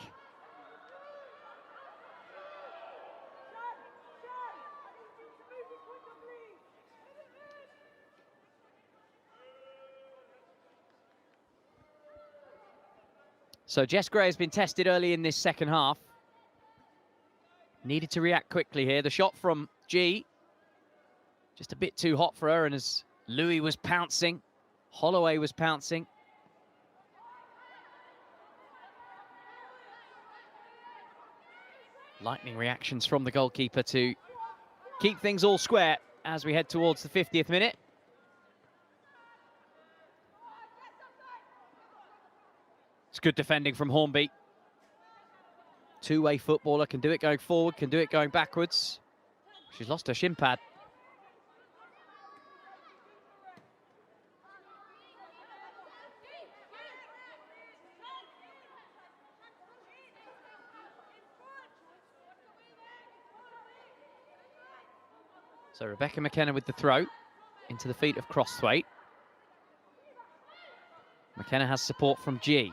So Jess Gray has been tested early in this second half. Needed to react quickly here. The shot from G, just a bit too hot for her, and as Louis was pouncing, Holloway was pouncing. Lightning reactions from the goalkeeper to keep things all square as we head towards the 50th minute. It's good defending from Hornby. Two-way footballer, can do it going forward, can do it going backwards. She's lost her shin pad. So Rebecca McKenna with the throw into the feet of Crosthwaite. McKenna has support from G.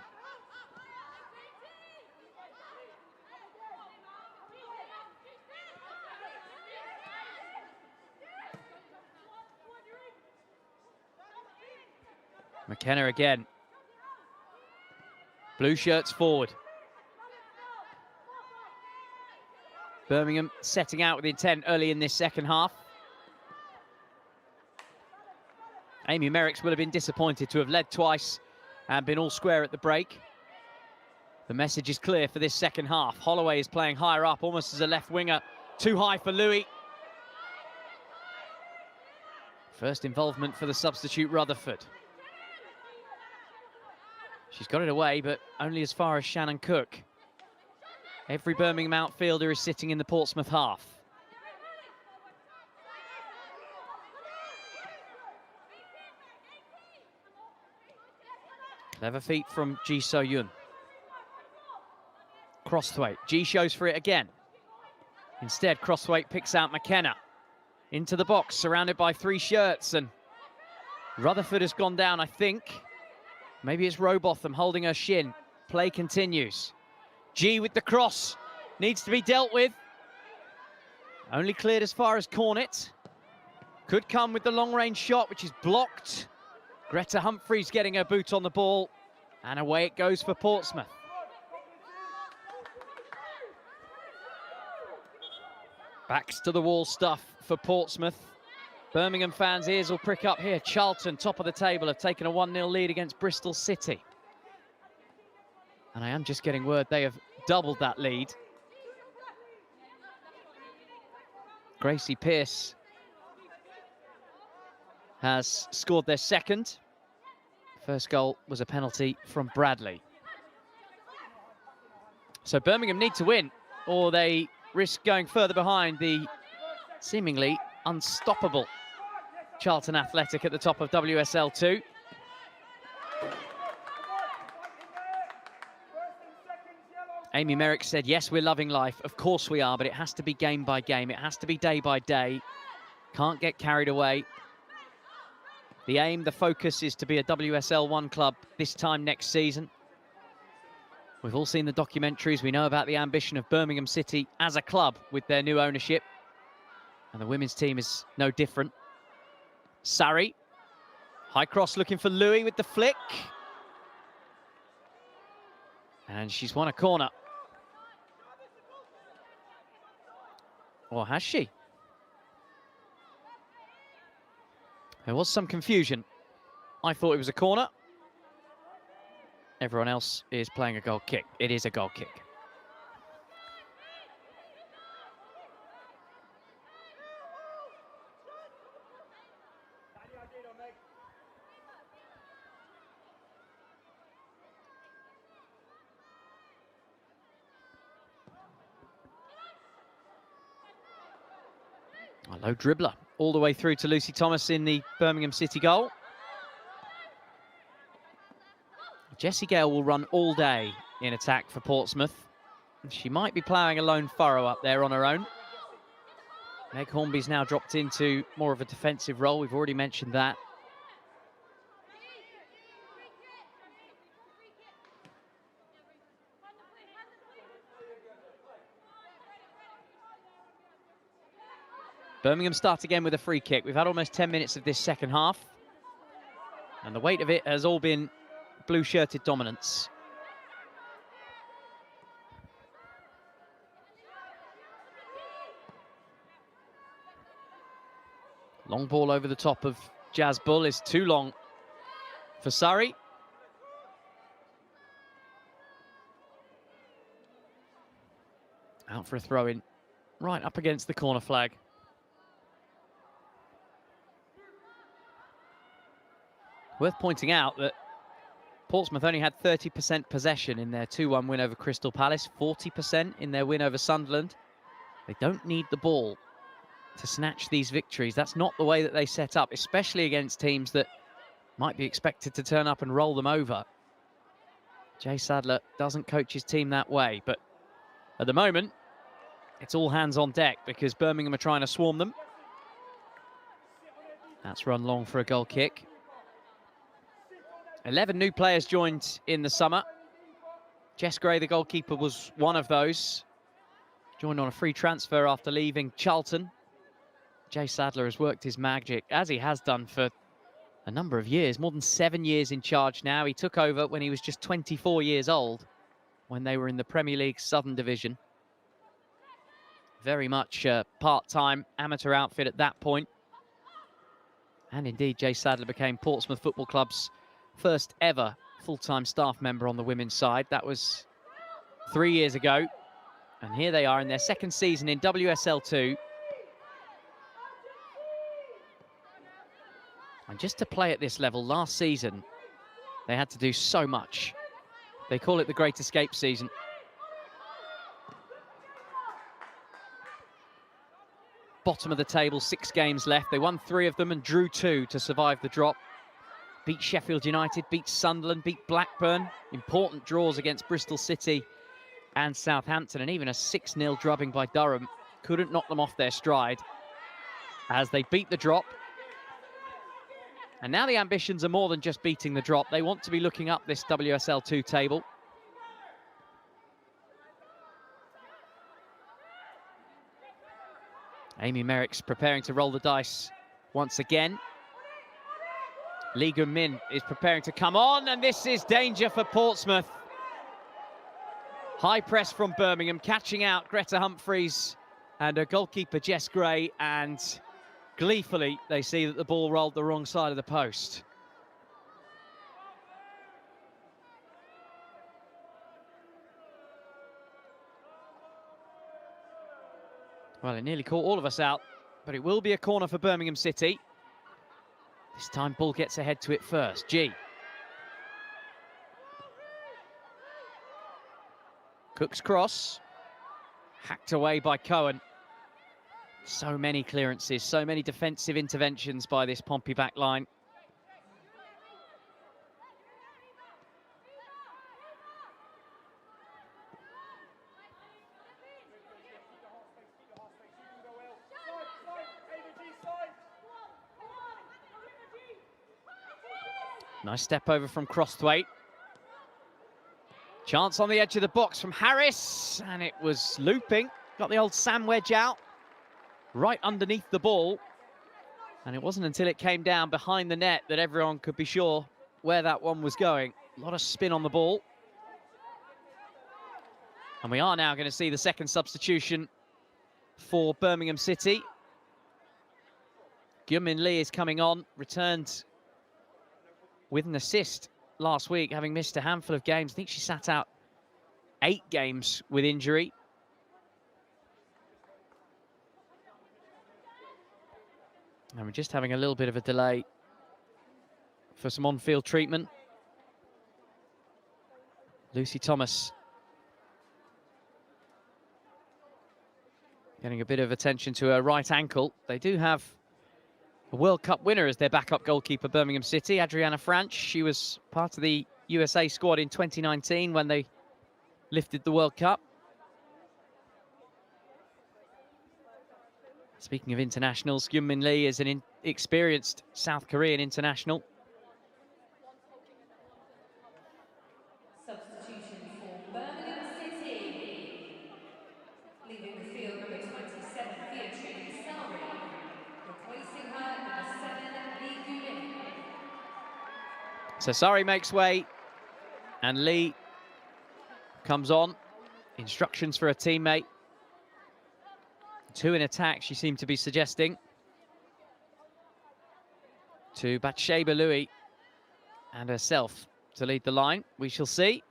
McKenna again. Blue shirts forward. Birmingham setting out with intent early in this second half. Amy Merricks will have been disappointed to have led twice and been all square at the break. The message is clear for this second half. Holloway is playing higher up, almost as a left winger. Too high for Louis. First involvement for the substitute Rutherford. She's got it away, but only as far as Shannon Cook. Every Birmingham outfielder is sitting in the Portsmouth half. Clever feet from Ji So-yun. Crosthwaite. G shows for it again. Instead, Crosthwaite picks out McKenna. Into the box, surrounded by three shirts, and Rutherford has gone down, I think. Maybe it's Robotham holding her shin. Play continues. G with the cross. Needs to be dealt with. Only cleared as far as Cornet. Could come with the long-range shot, which is blocked. Greta Humphreys getting her boot on the ball. And away it goes for Portsmouth. Backs to the wall stuff for Portsmouth. Birmingham fans' ears will prick up here. Charlton, top of the table, have taken a 1-0 lead against Bristol City. And I am just getting word they have doubled that lead. Gracie Pearce has scored their second. First goal was a penalty from Bradley. So Birmingham need to win, or they risk going further behind the seemingly unstoppable Charlton Athletic at the top of WSL 2. Amy Merrick said, yes, we're loving life. Of course we are, but it has to be game by game. It has to be day by day. Can't get carried away. The aim, the focus is to be a WSL 1 club this time next season. We've all seen the documentaries. We know about the ambition of Birmingham City as a club with their new ownership. And the women's team is no different. Surrey. High cross looking for Louis with the flick. And she's won a corner. Or has she? There was some confusion. I thought it was a corner. Everyone else is playing a goal kick. It is a goal kick. A low dribbler all the way through to Lucy Thomas in the Birmingham City goal. Jessie Gale will run all day in attack for Portsmouth. She might be ploughing a lone furrow up there on her own. Meg Hornby's now dropped into more of a defensive role. We've already mentioned that. Birmingham start again with a free kick. We've had almost 10 minutes of this second half. And the weight of it has all been blue-shirted dominance. Long ball over the top of Jazz Bull is too long for Surrey. Out for a throw-in, right up against the corner flag. Worth pointing out that Portsmouth only had 30% possession in their 2-1 win over Crystal Palace, 40% in their win over Sunderland. They don't need the ball to snatch these victories. That's not the way that they set up, especially against teams that might be expected to turn up and roll them over. Jay Sadler doesn't coach his team that way, but at the moment, it's all hands on deck because Birmingham are trying to swarm them. That's run long for a goal kick. 11 new players joined in the summer. Jess Gray, the goalkeeper, was one of those. Joined on a free transfer after leaving Charlton. Jay Sadler has worked his magic, as he has done for a number of years, more than 7 years in charge now. He took over when he was just 24 years old, when they were in the Premier League Southern Division. Very much a part-time amateur outfit at that point. And indeed, Jay Sadler became Portsmouth Football Club's first ever full-time staff member on the women's side. That was 3 years ago. And here they are in their second season in WSL 2. And just to play at this level last season, they had to do so much. They call it the Great Escape season. Bottom of the table, 6 games left. They won 3 of them and drew 2 to survive the drop. Beat Sheffield United, beat Sunderland, beat Blackburn. Important draws against Bristol City and Southampton, and even a 6-0 drubbing by Durham couldn't knock them off their stride as they beat the drop. And now the ambitions are more than just beating the drop. They want to be looking up this WSL 2 table. Amy Merrick's preparing to roll the dice once again. Lee Gun-min is preparing to come on, and this is danger for Portsmouth. High press from Birmingham, catching out Greta Humphreys and her goalkeeper Jess Gray, and gleefully they see that the ball rolled the wrong side of the post. Well, it nearly caught all of us out, but it will be a corner for Birmingham City. This time, ball gets ahead to it first. G. Cook's cross. Hacked away by Cohen. So many clearances, so many defensive interventions by this Pompey back line. Nice step over from Crosthwaite. Chance on the edge of the box from Harris, and it was looping. Got the old Sam wedge out, right underneath the ball. And it wasn't until it came down behind the net that everyone could be sure where that one was going. A lot of spin on the ball. And we are now going to see the second substitution for Birmingham City. Gyunmin Lee is coming on, returned with an assist last week, having missed a handful of games. I think she sat out 8 games with injury. And we're just having a little bit of a delay for some on-field treatment. Lucy Thomas getting a bit of attention to her right ankle. They do have a World Cup winner as their backup goalkeeper, Birmingham City, Adriana Franch. She was part of the USA squad in 2019 when they lifted the World Cup. Speaking of internationals, Gyunmin Lee is an experienced South Korean international. Substitution for Birmingham City. Leaving the field, number 27, Beatrice Sari. Replacing her, number 7, Lee Gun-min. So Sari makes way, and Lee comes on. Instructions for a teammate. 2 in attack, she seemed to be suggesting. To Bathsheba Louis and herself to lead the line. We shall see.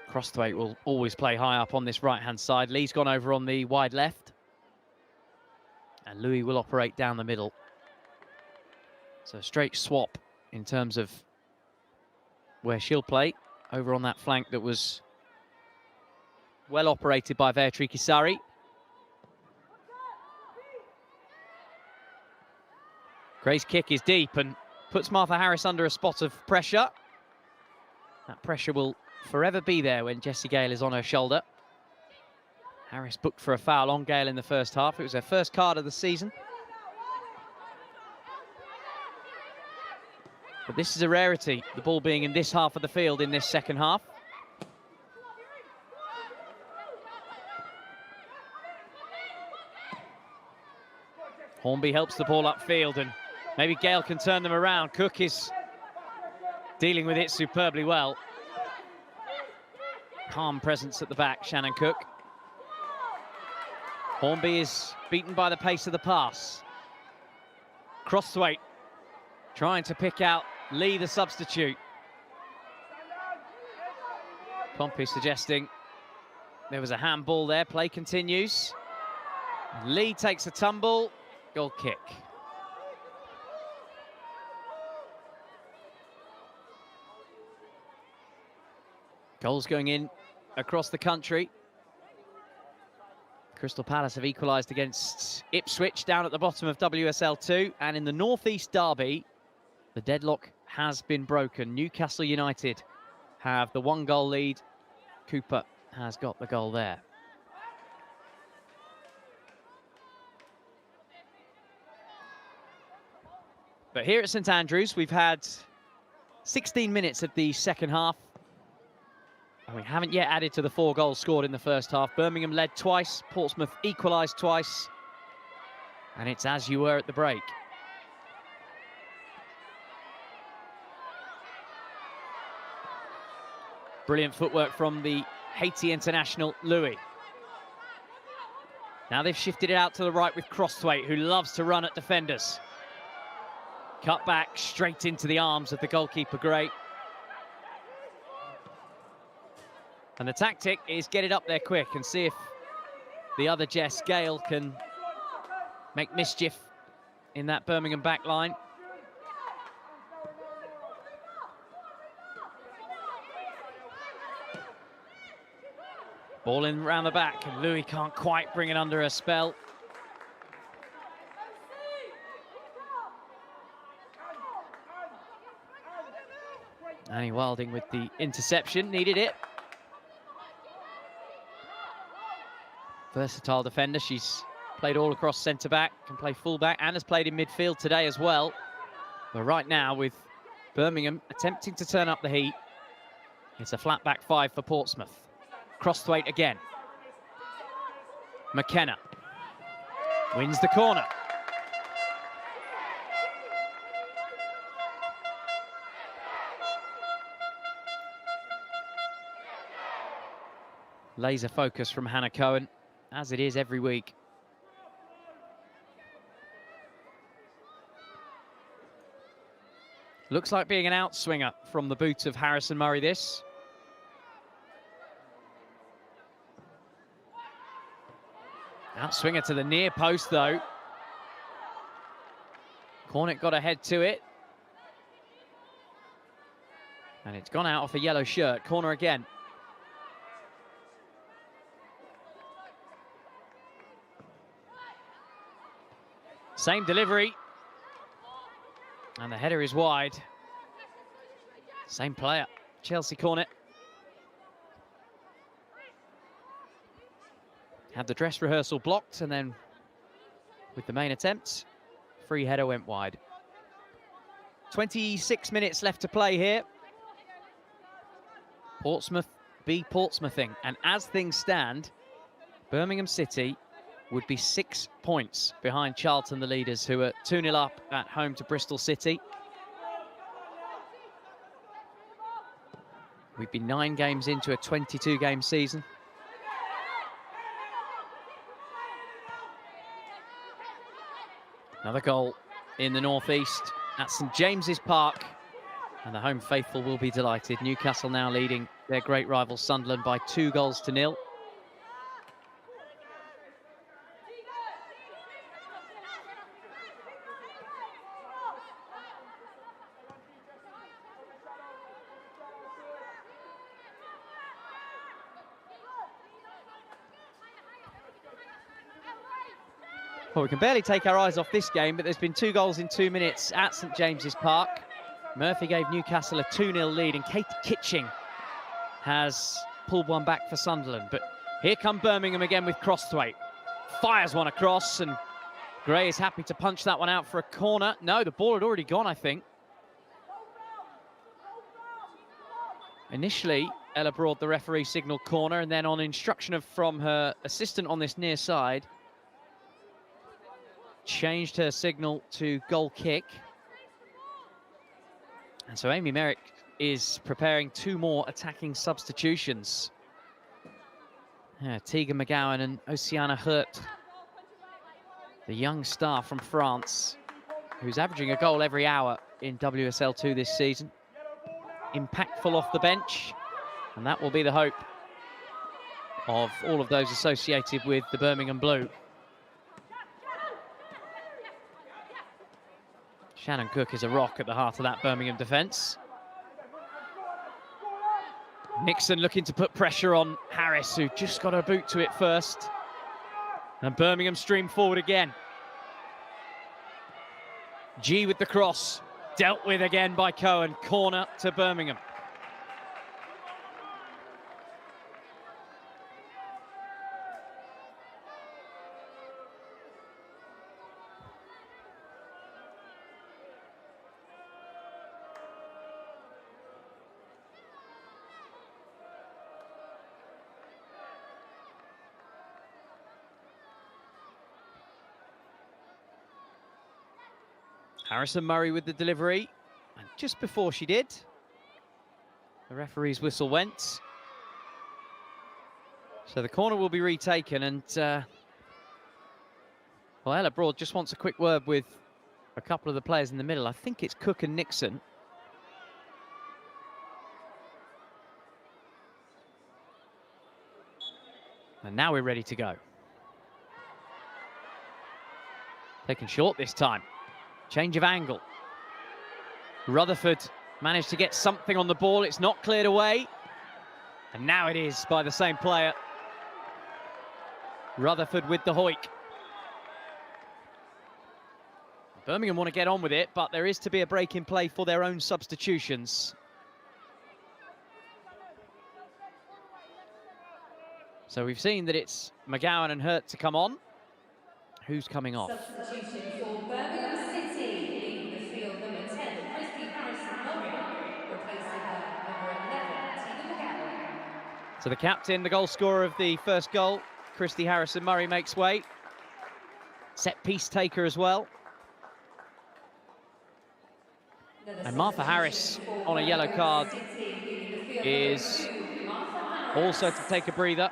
Crosthwaite will always play high up on this right-hand side. Lee's gone over on the wide left. And Louis will operate down the middle. So a straight swap in terms of where she'll play, over on that flank that was well operated by Beatrice Sari. Gray's kick is deep and puts Martha Harris under a spot of pressure. That pressure will forever be there when Jessie Gale is on her shoulder. Harris booked for a foul on Gale in the first half. It was her first card of the season. But this is a rarity, the ball being in this half of the field in this second half. Hornby helps the ball upfield, and maybe Gale can turn them around. Cook is dealing with it superbly well. Calm presence at the back, Shannon Cook. Hornby is beaten by the pace of the pass. Crosthwaite trying to pick out Lee, the substitute. Pompey suggesting there was a handball there. Play continues. Lee takes a tumble. Goal kick. Goals going in across the country. Crystal Palace have equalised against Ipswich down at the bottom of WSL 2. And in the North East derby, the deadlock has been broken. Newcastle United have the 1-goal lead. Cooper has got the goal there. But here at St Andrews, we've had 16 minutes of the second half. And we haven't yet added to the 4 goals scored in the first half. Birmingham led twice, Portsmouth equalised twice. And it's as you were at the break. Brilliant footwork from the Haiti international, Louis. Now they've shifted it out to the right with Crosthwaite, who loves to run at defenders. Cut back straight into the arms of the goalkeeper, Gray. And the tactic is get it up there quick and see if the other Jess, Gale, can make mischief in that Birmingham back line. Ball in round the back, and Louis can't quite bring it under a spell. Annie Wilding with the interception, needed it. Versatile defender, she's played all across centre-back, can play full-back, and has played in midfield today as well. But right now, with Birmingham attempting to turn up the heat, it's a flat back 5 for Portsmouth. Crosthwaite again. McKenna wins the corner. Laser focus from Hannah Cohen, as it is every week. Looks like being an outswinger from the boot of Harrison Murray, this. Outswinger to the near post, though. Cornick got a head to it. And it's gone out off a yellow shirt. Corner again. Same delivery. And the header is wide. Same player, Chelsea Cornick. Had the dress rehearsal blocked, and then with the main attempt, free header went wide. 26 minutes left to play here. Portsmouth be Portsmouthing, and as things stand, Birmingham City would be 6 points behind Charlton, the leaders, who are 2-0 up at home to Bristol City. We'd be 9 games into a 22-game season. Another goal in the northeast at St James's Park, and the home faithful will be delighted. Newcastle now leading their great rival Sunderland by 2-0. Well, we can barely take our eyes off this game, but there's been 2 goals in 2 minutes at St James's Park. Murphy gave Newcastle a 2-0 lead, and Katie Kitching has pulled one back for Sunderland. But here come Birmingham again with Crosthwaite. Fires one across, and Gray is happy to punch that one out for a corner. No, the ball had already gone, I think. Initially, Ella Broad, the referee, signalled corner, and then on instruction from her assistant on this near side, changed her signal to goal kick. And so Amy Merrick is preparing two more attacking substitutions. Tegan McGowan and Oceana Hurt, the young star from France, who's averaging a goal every hour in WSL 2 this season. Impactful off the bench, and that will be the hope of all of those associated with the Birmingham Blue. Shannon Cook is a rock at the heart of that Birmingham defence. Nixon looking to put pressure on Harris, who just got her boot to it first. And Birmingham stream forward again. G with the cross, dealt with again by Cohen. Corner to Birmingham. Harrison Murray with the delivery, and just before she did, the referee's whistle went. So the corner will be retaken, and well, Ella Broad just wants a quick word with a couple of the players in the middle. I think it's Cook and Nixon. And now we're ready to go. Taken short this time. Change of angle. Rutherford managed to get something on the ball. It's not cleared away. And now it is by the same player. Rutherford with the hoik. Birmingham want to get on with it, but there is to be a break in play for their own substitutions. So we've seen that it's McGowan and Hurt to come on. Who's coming off? Substitution for Birmingham City, leaving the field number 10, Christy Harrison-Murray, replacing number 11, Tegan McGowan. So the captain, the goal scorer of the first goal, Christy Harrison-Murray, makes way. Set piece taker as well. And Martha Harris on a yellow card is also to take a breather.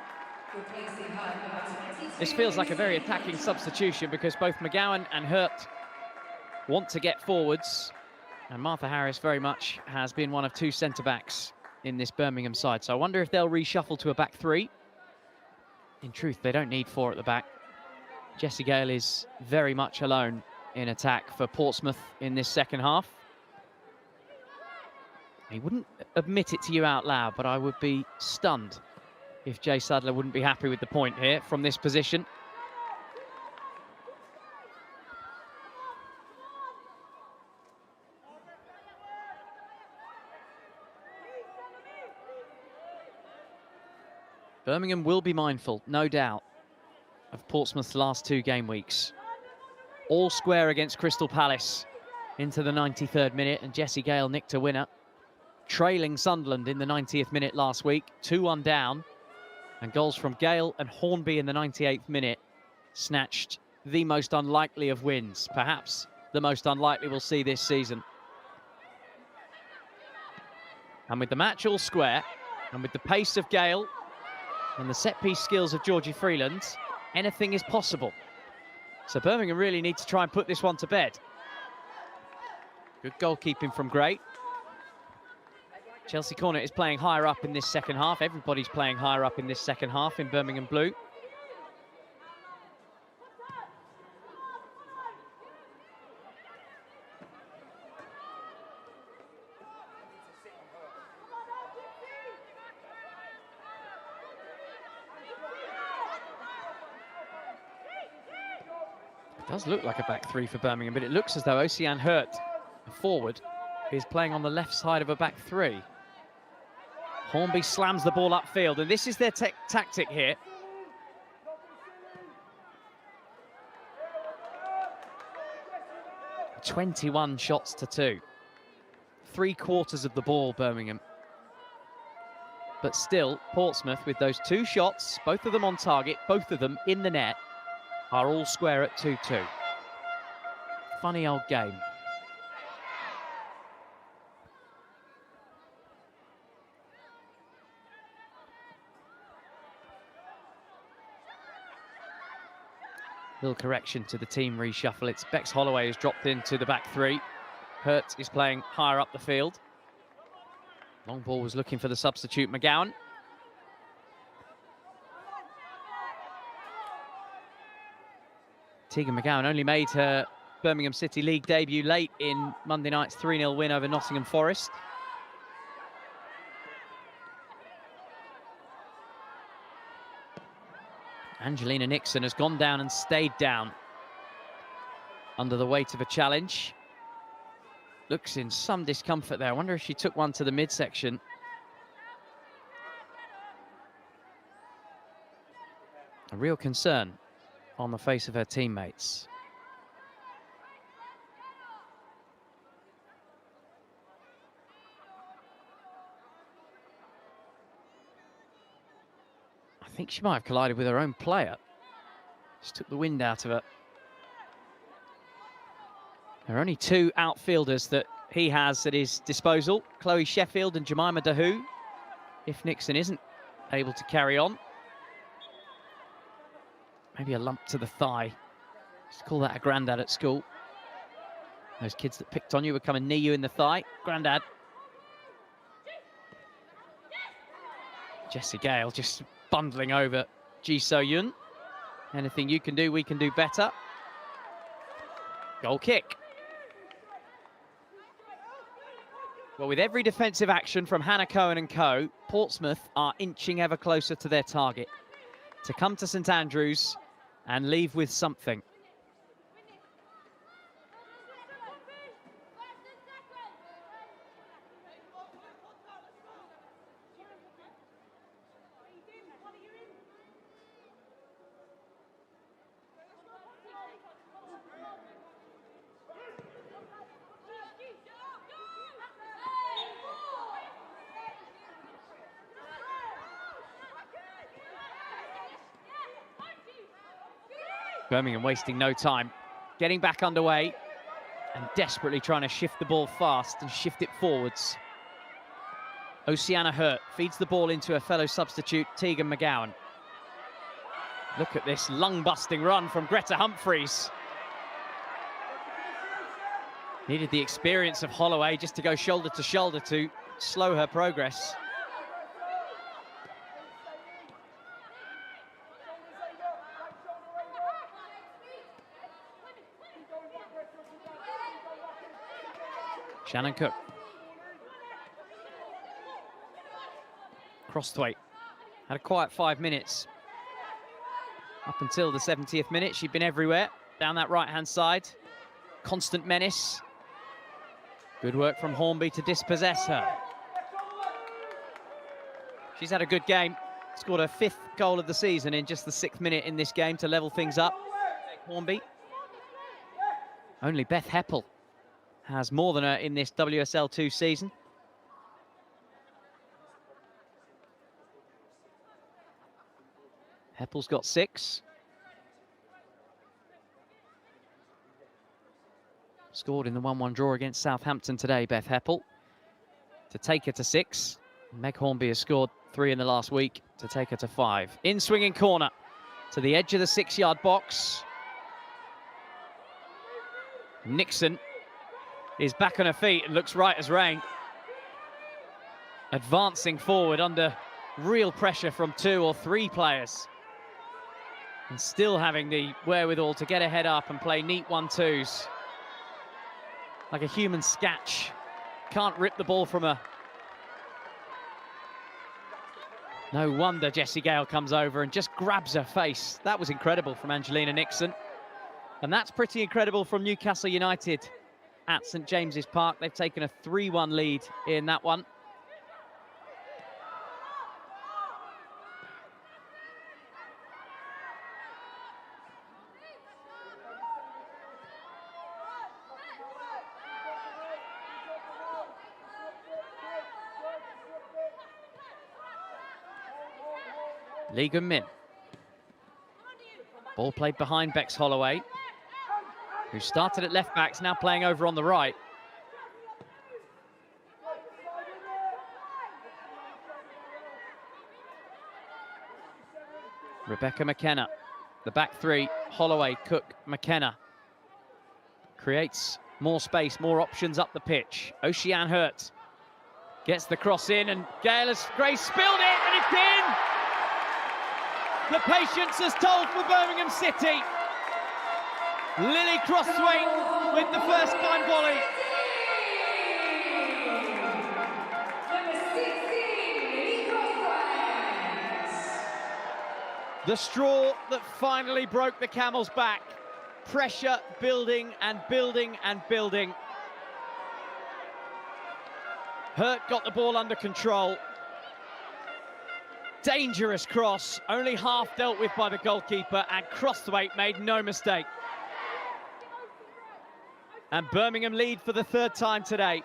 This feels like a very attacking substitution because both McGowan and Hurt want to get forwards. And Martha Harris very much has been one of two centre-backs in this Birmingham side. So I wonder if they'll reshuffle to a back three. In truth, they don't need four at the back. Jessie Gale is very much alone in attack for Portsmouth in this second half. He wouldn't admit it to you out loud, but I would be stunned if Jay Sadler wouldn't be happy with the point here from this position. Birmingham will be mindful, no doubt, of Portsmouth's last two game weeks. All square against Crystal Palace into the 93rd minute, and Jessie Gale nicked a winner. Trailing Sunderland in the 90th minute last week, 2-1 down. And goals from Gale and Hornby in the 98th minute snatched the most unlikely of wins. Perhaps the most unlikely we'll see this season. And with the match all square, and with the pace of Gale, and the set-piece skills of Georgie Freeland, anything is possible. So Birmingham really need to try and put this one to bed. Good goalkeeping from Gray. Chelsea Cornet is playing higher up in this second half. Everybody's playing higher up in this second half in Birmingham Blue. It does look like a back three for Birmingham, but it looks as though Oceane Hurt, a forward, is playing on the left side of a back three. Hornby slams the ball upfield, and this is their tactic here. "21 shots to 2. 3/4 of the ball, Birmingham. But still, Portsmouth, with those 2 shots, both of them on target, both of them in the net, are all square at 2-2. Funny old game. Little correction to the team reshuffle. It's Bex Holloway who's dropped into the back 3. Hurt is playing higher up the field. Long ball was looking for the substitute, McGowan. Tegan McGowan only made her Birmingham City League debut late in Monday night's 3-0 win over Nottingham Forest. Angelina Nixon has gone down and stayed down under the weight of a challenge. Looks in some discomfort there. I wonder if she took one to the midsection. A real concern on the face of her teammates. I think she might have collided with her own player. Just took the wind out of her. There are only 2 outfielders that he has at his disposal, Chloe Sheffield and Jemima Dahu, if Nixon isn't able to carry on. Maybe a lump to the thigh. Just call that a grandad at school. Those kids that picked on you would come and knee you in the thigh. Grandad. Jessie Gale just bundling over Ji So-yun. Anything you can do, we can do better. Goal kick. Well, with every defensive action from Hannah Cohen and co, Portsmouth are inching ever closer to their target. To come to St Andrews and leave with something. Birmingham wasting no time, getting back underway and desperately trying to shift the ball fast and shift it forwards. Oceana Hurt feeds the ball into her fellow substitute, Tegan McGowan. Look at this lung-busting run from Greta Humphreys. Needed the experience of Holloway just to go shoulder to shoulder to slow her progress. Shannon Cook. Crossthwaite had a quiet 5 minutes. Up until the 70th minute, she'd been everywhere, down that right-hand side. Constant menace. Good work from Hornby to dispossess her. She's had a good game. Scored her 5th goal of the season in just the 6th minute in this game to level things up. Hornby. Only Beth Heppel has more than her in this WSL 2 season. Heppel's got 6. Scored in the 1-1 draw against Southampton today, Beth Heppel, to take her to 6. Meg Hornby has scored 3 in the last week to take her to 5. In swinging corner to the edge of the 6-yard box. Nixon is back on her feet and looks right as rain. Advancing forward under real pressure from 2 or 3 players. And still having the wherewithal to get a head up and play neat 1-2s. Like a human sketch. Can't rip the ball from her. No wonder Jessie Gale comes over and just grabs her face. That was incredible from Angelina Nixon. And that's pretty incredible from Newcastle United at St James's Park. They've taken a 3-1 lead in that one. Lee Gun-min. Ball played behind Bex Holloway, who started at left back, is now playing over on the right. Rebecca McKenna, the back three, Holloway, Cook, McKenna. Creates more space, more options up the pitch. Oceane Hurt gets the cross in, and Grace spilled it, and it's in! The patience has told for Birmingham City. Lily Crossthwaite with the first time volley. The straw that finally broke the camel's back. Pressure building and building and building. Hurt got the ball under control. Dangerous cross, only half dealt with by the goalkeeper, and Crossthwaite made no mistake. And Birmingham lead for the third time today.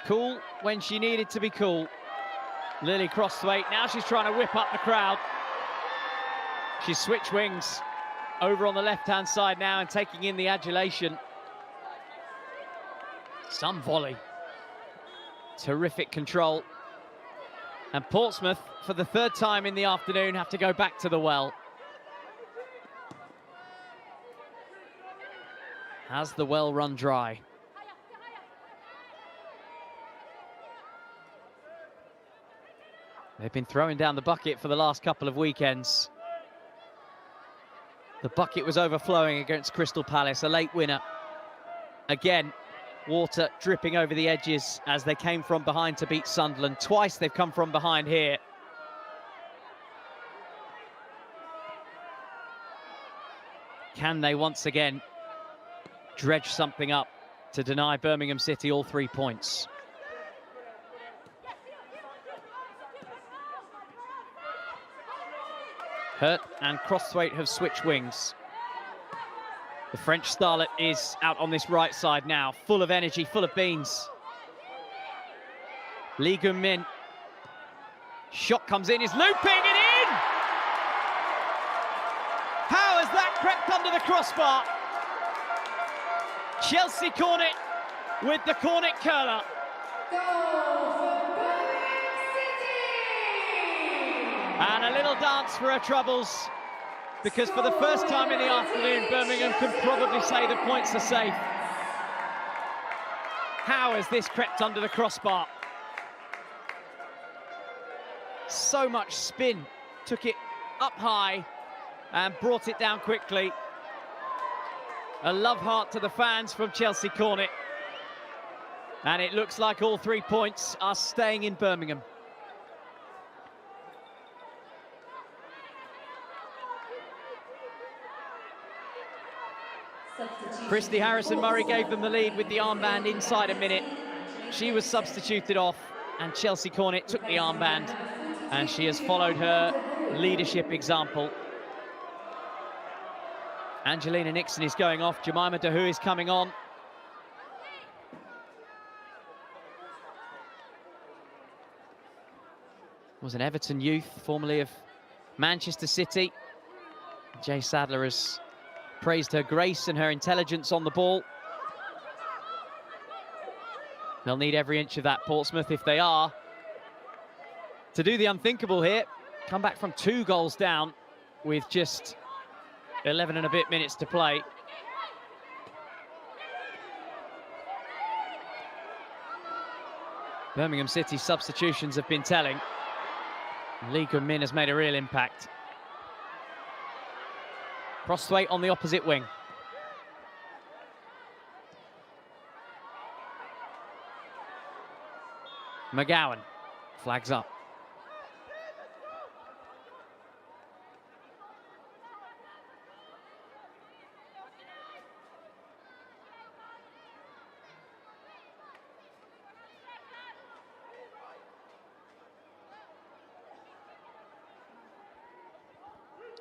Cool when she needed to be cool. Lily Crossthwaite, now she's trying to whip up the crowd. She's switched wings over on the left-hand side now and taking in the adulation. Some volley. Terrific control. And Portsmouth, for the third time in the afternoon, have to go back to the well. Has the well run dry? They've been throwing down the bucket for the last couple of weekends. The bucket was overflowing against Crystal Palace, a late winner. Again, water dripping over the edges as they came from behind to beat Sunderland. Twice they've come from behind here. Can they once again dredge something up to deny Birmingham City all 3 points? Hurt and Crossthwaite have switched wings. The French starlet is out on this right side now, full of energy, full of beans. Lee Gun-min. Shot comes in, is looping it in! How has that crept under the crossbar? Chelsea Cornet with the Cornet curler. And a little dance for her troubles, because for the first time in the afternoon, Birmingham can probably say the points are safe. How has this crept under the crossbar? So much spin, took it up high and brought it down quickly. A love heart to the fans from Chelsea Cornet. And it looks like all 3 points are staying in Birmingham. Christy Harrison-Murray gave them the lead with the armband inside a minute. She was substituted off, and Chelsea Cornet took the armband, and she has followed her leadership example. Angelina Nixon is going off, Jemima Dahu is coming on. Was an Everton youth, formerly of Manchester City. Jay Sadler has praised her grace and her intelligence on the ball. They'll need every inch of that, Portsmouth, if they are to do the unthinkable here. Come back from 2 goals down with just 11 and a bit minutes to play. Birmingham City substitutions have been telling. Lee Gun-min has made a real impact. Crossthwaite on the opposite wing. McGowan flags up.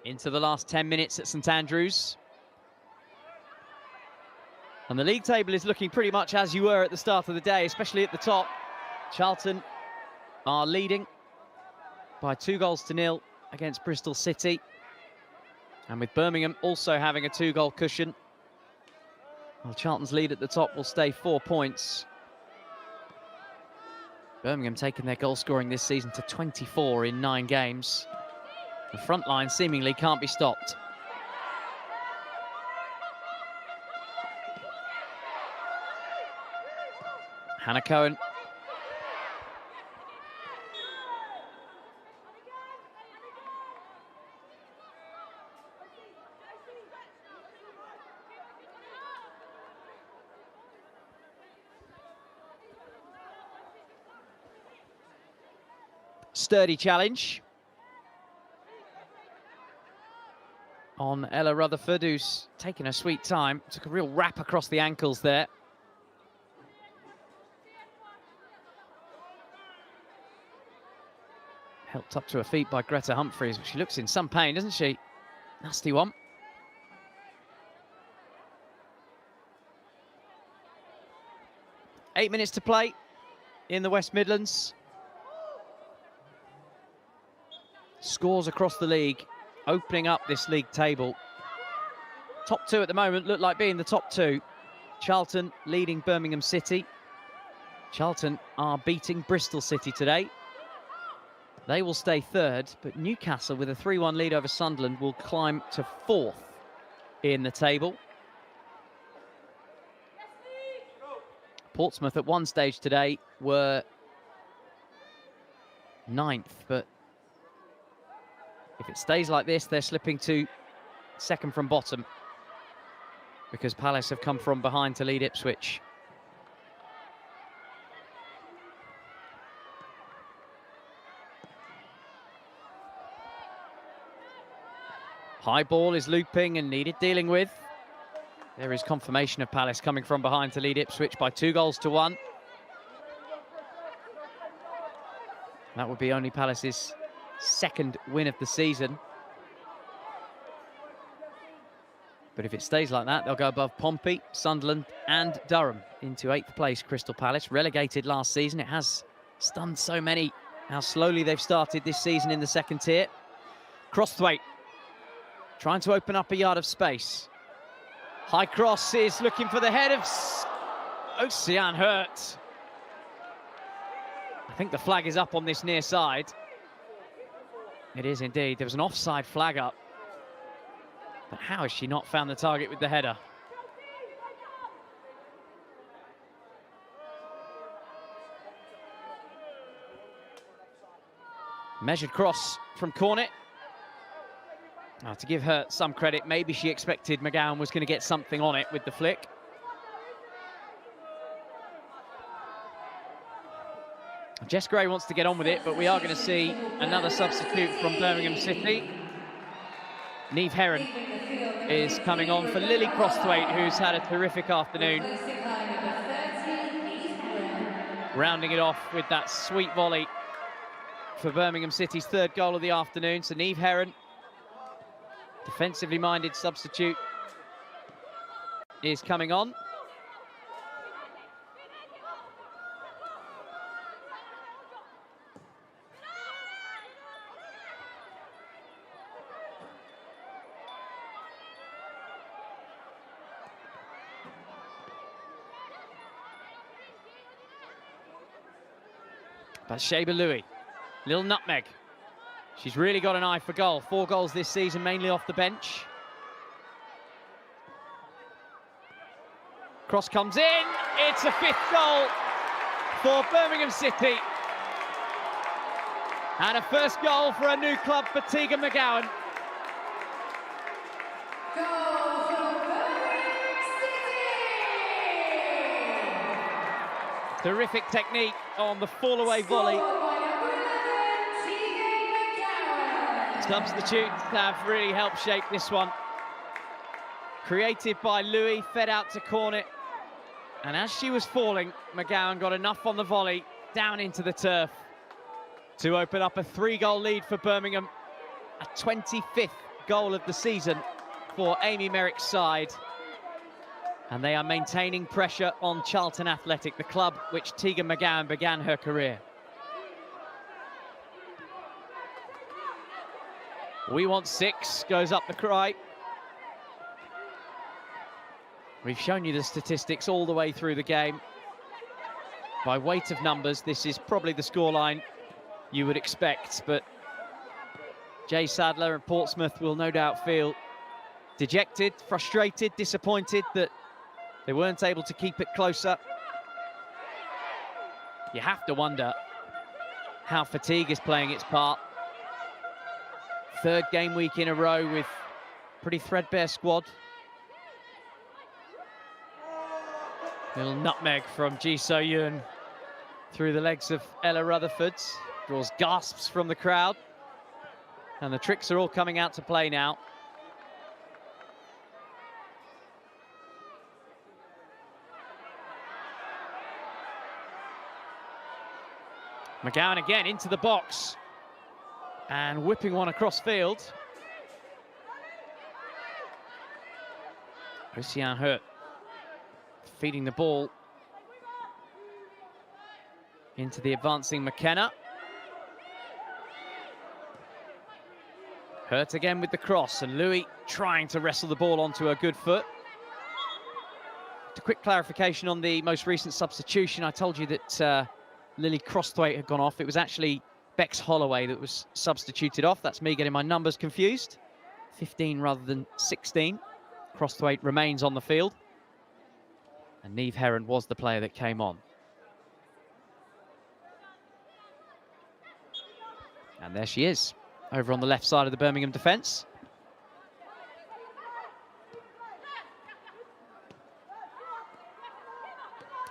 Into the last 10 minutes at St Andrews. And the league table is looking pretty much as you were at the start of the day, especially at the top. Charlton are leading by 2-0 against Bristol City. And with Birmingham also having a 2-goal cushion, well, Charlton's lead at the top will stay 4 points. Birmingham taking their goal scoring this season to 24 in 9 games. The front line seemingly can't be stopped. Hannah Cohen. Sturdy challenge on Ella Rutherford, who's taken a sweet time. Took a real wrap across the ankles there. Helped up to her feet by Greta Humphreys, but she looks in some pain, doesn't she? Nasty one. Eight minutes to play in the West Midlands. Scores across the league, opening up this league table. Top 2 at the moment look like being the top 2. Charlton leading Birmingham City. Charlton are beating Bristol City today. They will stay 3rd, but Newcastle, with a 3-1 lead over Sunderland, will climb to 4th in the table. Portsmouth at one stage today were 9th, but if it stays like this, they're slipping to 2nd from bottom, because Palace have come from behind to lead Ipswich. High ball is looping and needed dealing with. There is confirmation of Palace coming from behind to lead Ipswich by 2-1. That would be only Palace's 2nd win of the season. But if it stays like that, they'll go above Pompey, Sunderland and Durham into 8th place. Crystal Palace, relegated last season. It has stunned so many how slowly they've started this season in the 2nd tier. Crossthwaite trying to open up a yard of space. High cross is looking for the head of Ocean Hurt. I think the flag is up on this near side. It is indeed. There was an offside flag up. But how has she not found the target with the header? Measured cross from Cornet. Now, to give her some credit, maybe she expected McGowan was going to get something on it with the flick. Jess Gray wants to get on with it, but we are going to see another substitute from Birmingham City. Niamh Heron is coming on for Lily Crossthwaite, who's had a terrific afternoon. Rounding it off with that sweet volley for Birmingham City's 3rd goal of the afternoon. So Niamh Heron, defensively minded substitute, is coming on. But Sheba Louis, little nutmeg. She's really got an eye for goal. 4 goals this season, mainly off the bench. Cross comes in. It's a 5th goal for Birmingham City. And a 1st goal for a new club for Tegan McGowan. Goal for Birmingham City! Terrific technique on the fall-away volley. Substitutes have really helped shape this one. Created by Louis, fed out to Cornet. And as she was falling, McGowan got enough on the volley down into the turf to open up a 3-goal lead for Birmingham. A 25th goal of the season for Amy Merrick's side. And they are maintaining pressure on Charlton Athletic, the club which Tegan McGowan began her career. We want 6, goes up the cry. We've shown you the statistics all the way through the game. By weight of numbers, this is probably the scoreline you would expect, but Jay Sadler and Portsmouth will no doubt feel dejected, frustrated, disappointed that they weren't able to keep it closer. You have to wonder how fatigue is playing its part. 3rd game week in a row with pretty threadbare squad. Little nutmeg from Ji So-yoon through the legs of Ella Rutherford. Draws gasps from the crowd. And the tricks are all coming out to play now. McGowan again into the box. And whipping one across field. Christian Hurt feeding the ball into the advancing McKenna. Hurt again with the cross, and Louis trying to wrestle the ball onto a good foot. A quick clarification on the most recent substitution. I told you that Lily Crosthwaite had gone off. It was actually Bex Holloway that was substituted off. That's me getting my numbers confused. 15 rather than 16. Crosthwaite remains on the field. And Niamh Heron was the player that came on. And there she is, over on the left side of the Birmingham defence.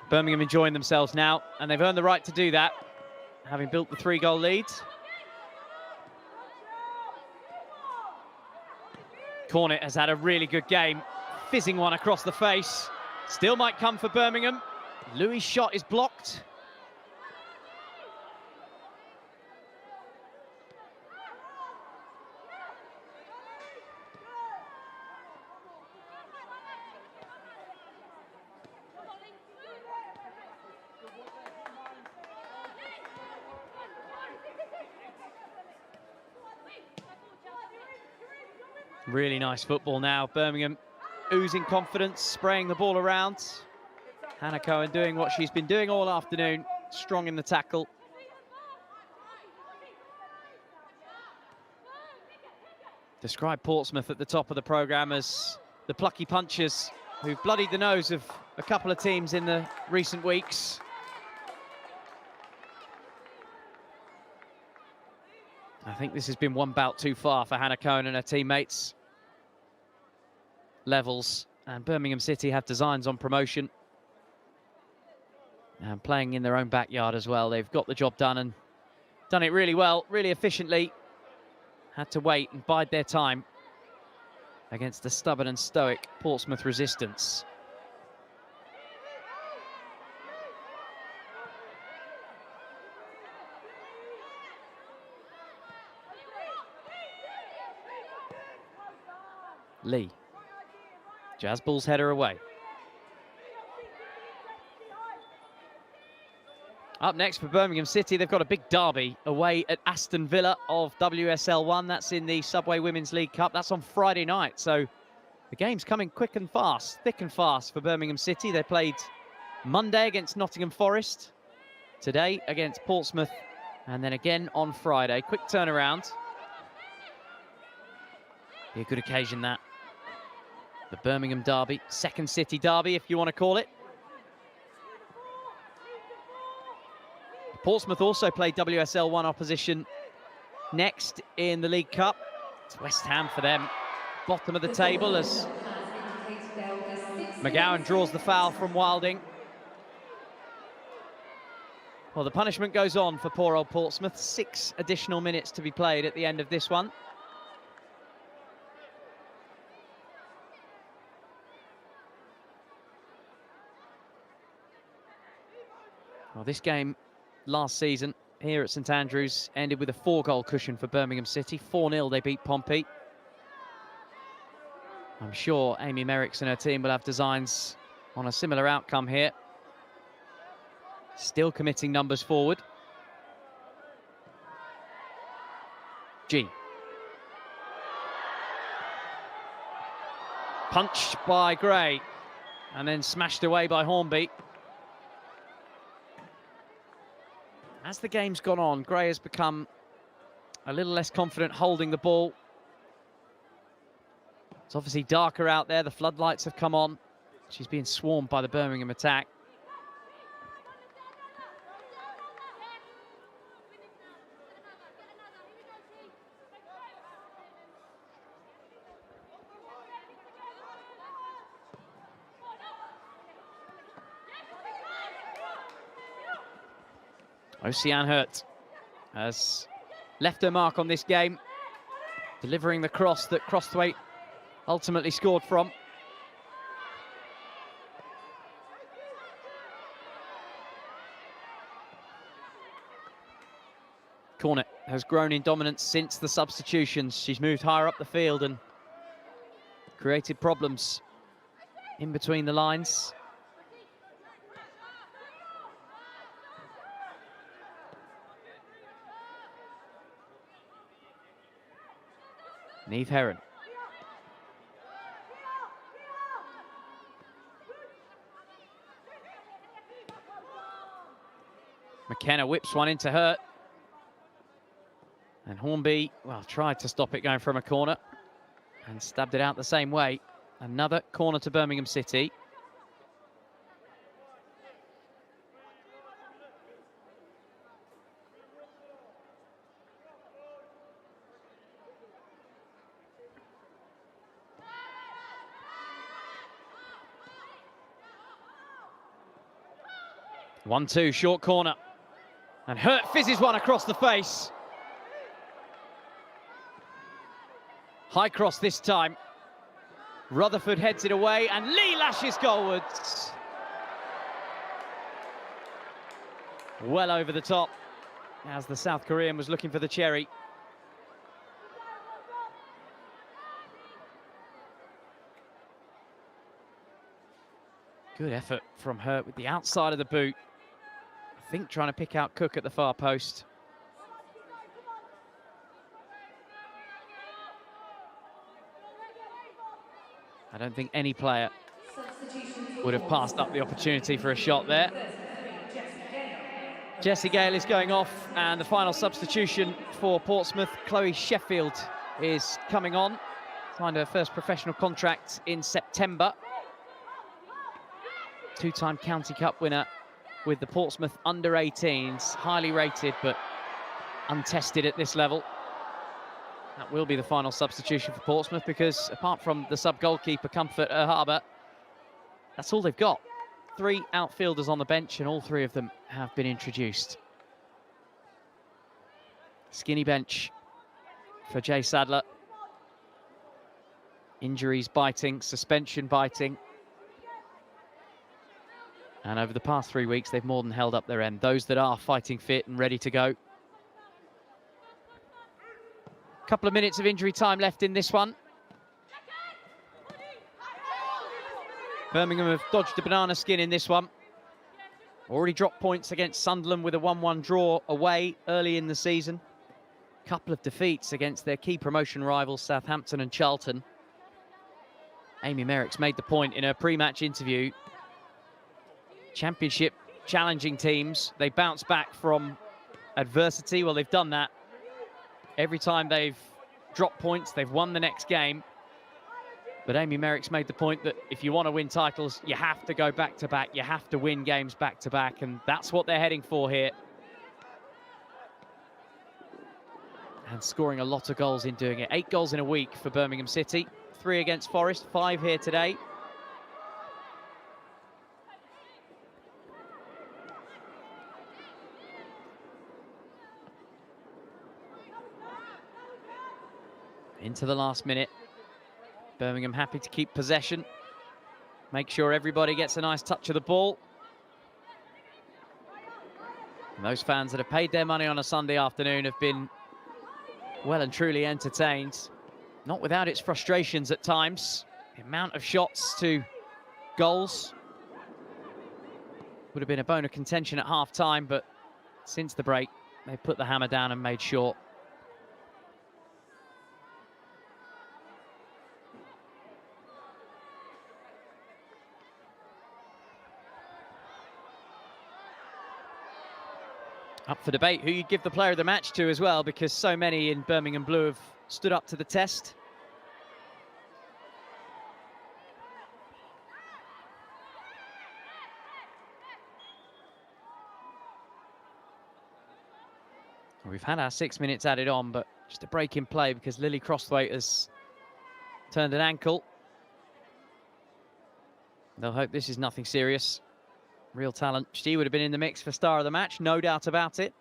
Birmingham enjoying themselves now, and they've earned the right to do that, having built the 3-goal lead. Cornet has had a really good game, fizzing one across the face. Still might come for Birmingham. Louis' shot is blocked. Really nice football now. Birmingham oozing confidence, spraying the ball around. Hannah Cohen doing what she's been doing all afternoon, strong in the tackle. Describe Portsmouth at the top of the programme as the plucky punchers who've bloodied the nose of a couple of teams in the recent weeks. I think this has been one bout too far for Hannah Cohen and her teammates. Levels, and Birmingham City have designs on promotion. And playing in their own backyard as well. They've got the job done and done it really well, really efficiently. Had to wait and bide their time against the stubborn and stoic Portsmouth resistance. Lee. Jazz Bull's header away. Up next for Birmingham City, they've got a big derby away at Aston Villa of WSL 1. That's in the Subway Women's League Cup. That's on Friday night. So the game's coming quick and fast, thick and fast for Birmingham City. They played Monday against Nottingham Forest, today against Portsmouth, and then again on Friday. Quick turnaround. Be a good occasion, that. The Birmingham derby, second city derby, if you want to call it. Portsmouth also played WSL 1 opposition next in the League Cup. It's West Ham for them. Bottom of the table as McGowan draws the foul from Wilding. Well, the punishment goes on for poor old Portsmouth. 6 additional minutes to be played at the end of this one. Well, this game last season here at St Andrews ended with a 4-goal cushion for Birmingham City. 4-0 they beat Pompey. I'm sure Amy Merricks and her team will have designs on a similar outcome here. Still committing numbers forward. G. Punched by Gray and then smashed away by Hornby. As the game's gone on, Gray has become a little less confident holding the ball. It's obviously darker out there. The floodlights have come on. She's being swarmed by the Birmingham attack. Ocean Hurt has left her mark on this game, delivering the cross that Crosthwaite ultimately scored from. Cornet has grown in dominance since the substitutions. She's moved higher up the field and created problems in between the lines. Niamh Heron. McKenna whips one into Hurt. And Hornby, well, tried to stop it going from a corner and stabbed it out the same way. Another corner to Birmingham City. One-two, short corner. And Hurt fizzes one across the face. High cross this time. Rutherford heads it away and Lee lashes goalwards. Well over the top as the South Korean was looking for the cherry. Good effort from Hurt with the outside of the boot. I think trying to pick out Cook at the far post. I don't think any player would have passed up the opportunity for a shot there. Jessie Gale is going off, and the final substitution for Portsmouth, Chloe Sheffield, is coming on. Signed her first professional contract in September. Two-time County Cup winner with the Portsmouth under-18s. Highly rated, but untested at this level. That will be the final substitution for Portsmouth because apart from the sub-goalkeeper Comfort Harbour, that's all they've got. 3 outfielders on the bench and all 3 of them have been introduced. Skinny bench for Jay Sadler. Injuries biting, suspension biting. And over the past 3 weeks, they've more than held up their end. Those that are fighting fit and ready to go. Couple of minutes of injury time left in this one. Birmingham have dodged a banana skin in this one. Already dropped points against Sunderland with a 1-1 draw away early in the season. Couple of defeats against their key promotion rivals, Southampton and Charlton. Amy Merrick's made the point in her pre-match interview. Championship challenging teams, they bounce back from adversity. Well, they've done that. Every time they've dropped points, they've won the next game. But Amy Merrick's made the point that if you want to win titles, you have to go back-to-back. You have to win games back-to-back, and that's what they're heading for here. And scoring a lot of goals in doing it. 8 goals in a week for Birmingham City. 3 against Forest, 5 here today. Into the last minute. Birmingham happy to keep possession. Make sure everybody gets a nice touch of the ball. And those fans that have paid their money on a Sunday afternoon have been well and truly entertained. Not without its frustrations at times. The amount of shots to goals Would have been a bone of contention at half-time, but since the break, they put the hammer down and made short. Up for debate who you give the player of the match to as well, because so many in Birmingham Blue have stood up to the test. We've had our 6 minutes added on, but just a break in play because Lily Crosthwaite has turned an ankle. They'll hope this is nothing serious. Real talent. She would have been in the mix for star of the match, no doubt about it.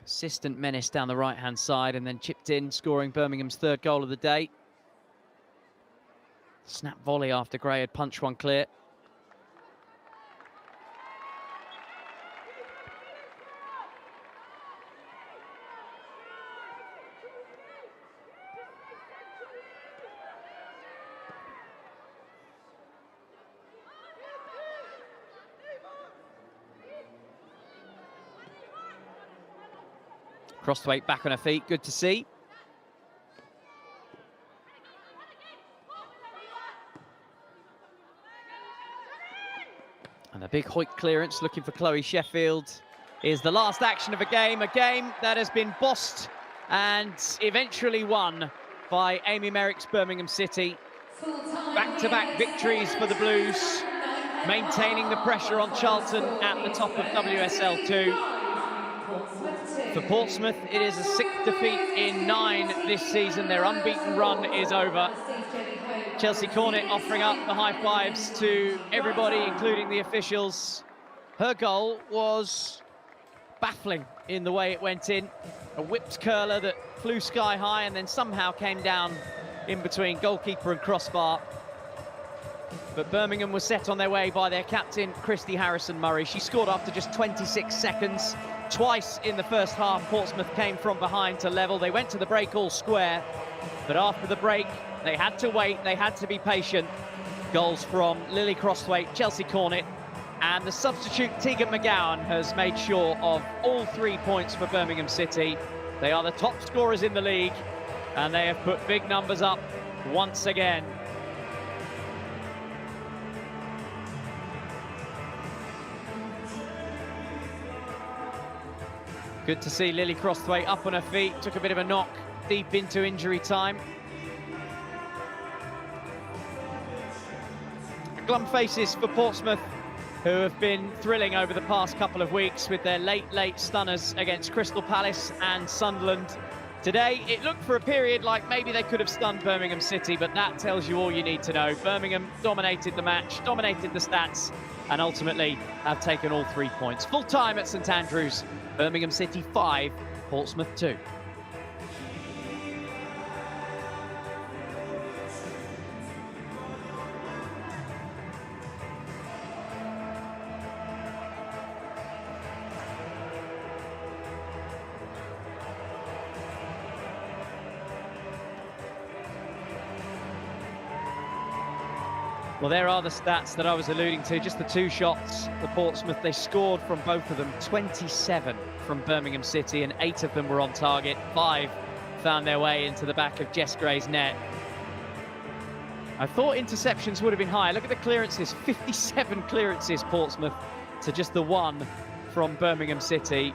Persistent menace down the right-hand side and then chipped in, scoring Birmingham's third goal of the day. Snap volley after Gray had punched one clear. Crosthwaite back on her feet, good to see. And a big Hoyt clearance looking for Chloe Sheffield. Is the last action of a game that has been bossed and eventually won by Amy Merrick's Birmingham City. Back-to-back victories for the Blues, maintaining the pressure on Charlton at the top of WSL 2. For Portsmouth, it is a 6th defeat in 9 this season. Their unbeaten run is over. Chelsea Cornett offering up the high fives to everybody, including the officials. Her goal was baffling in the way it went in. A whipped curler that flew sky high and then somehow came down in between goalkeeper and crossbar. But Birmingham was set on their way by their captain, Christy Harrison-Murray. She scored after just 26 seconds. Twice in the first half, Portsmouth came from behind to level. They went to the break all square, but after the break, they had to wait, they had to be patient. Goals from Lily Crosthwaite, Chelsea Cornett, and the substitute Tegan McGowan has made sure of all 3 points for Birmingham City. They are the top scorers in the league, and they have put big numbers up once again. Good to see Lily Crosthwaite up on her feet, took a bit of a knock deep into injury time. Glum faces for Portsmouth, who have been thrilling over the past couple of weeks with their late stunners against Crystal Palace and Sunderland. Today, it looked for a period like maybe they could have stunned Birmingham City, but that tells you all you need to know. Birmingham dominated the match, dominated the stats, and ultimately have taken all 3 points. Full time at St Andrews, Birmingham City 5, Portsmouth 2. Well, there are the stats that I was alluding to, just the 2 shots for Portsmouth. They scored from both of them, 27 from Birmingham City, and 8 of them were on target. 5 found their way into the back of Jess Gray's net. I thought interceptions would have been higher. Look at the clearances, 57 clearances, Portsmouth, to just the 1 from Birmingham City,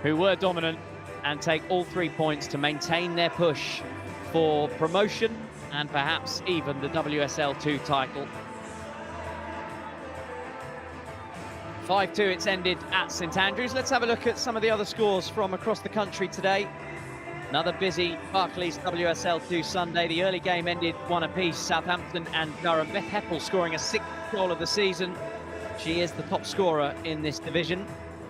who were dominant and take all 3 points to maintain their push for promotion and perhaps even the WSL 2 title. 5-2 it's ended at St Andrews. Let's have a look at some of the other scores from across the country today. Another busy Barclays WSL 2 Sunday. The early game ended 1 apiece. Southampton and Durham. Beth Heppel scoring a 6th goal of the season. She is the top scorer in this division.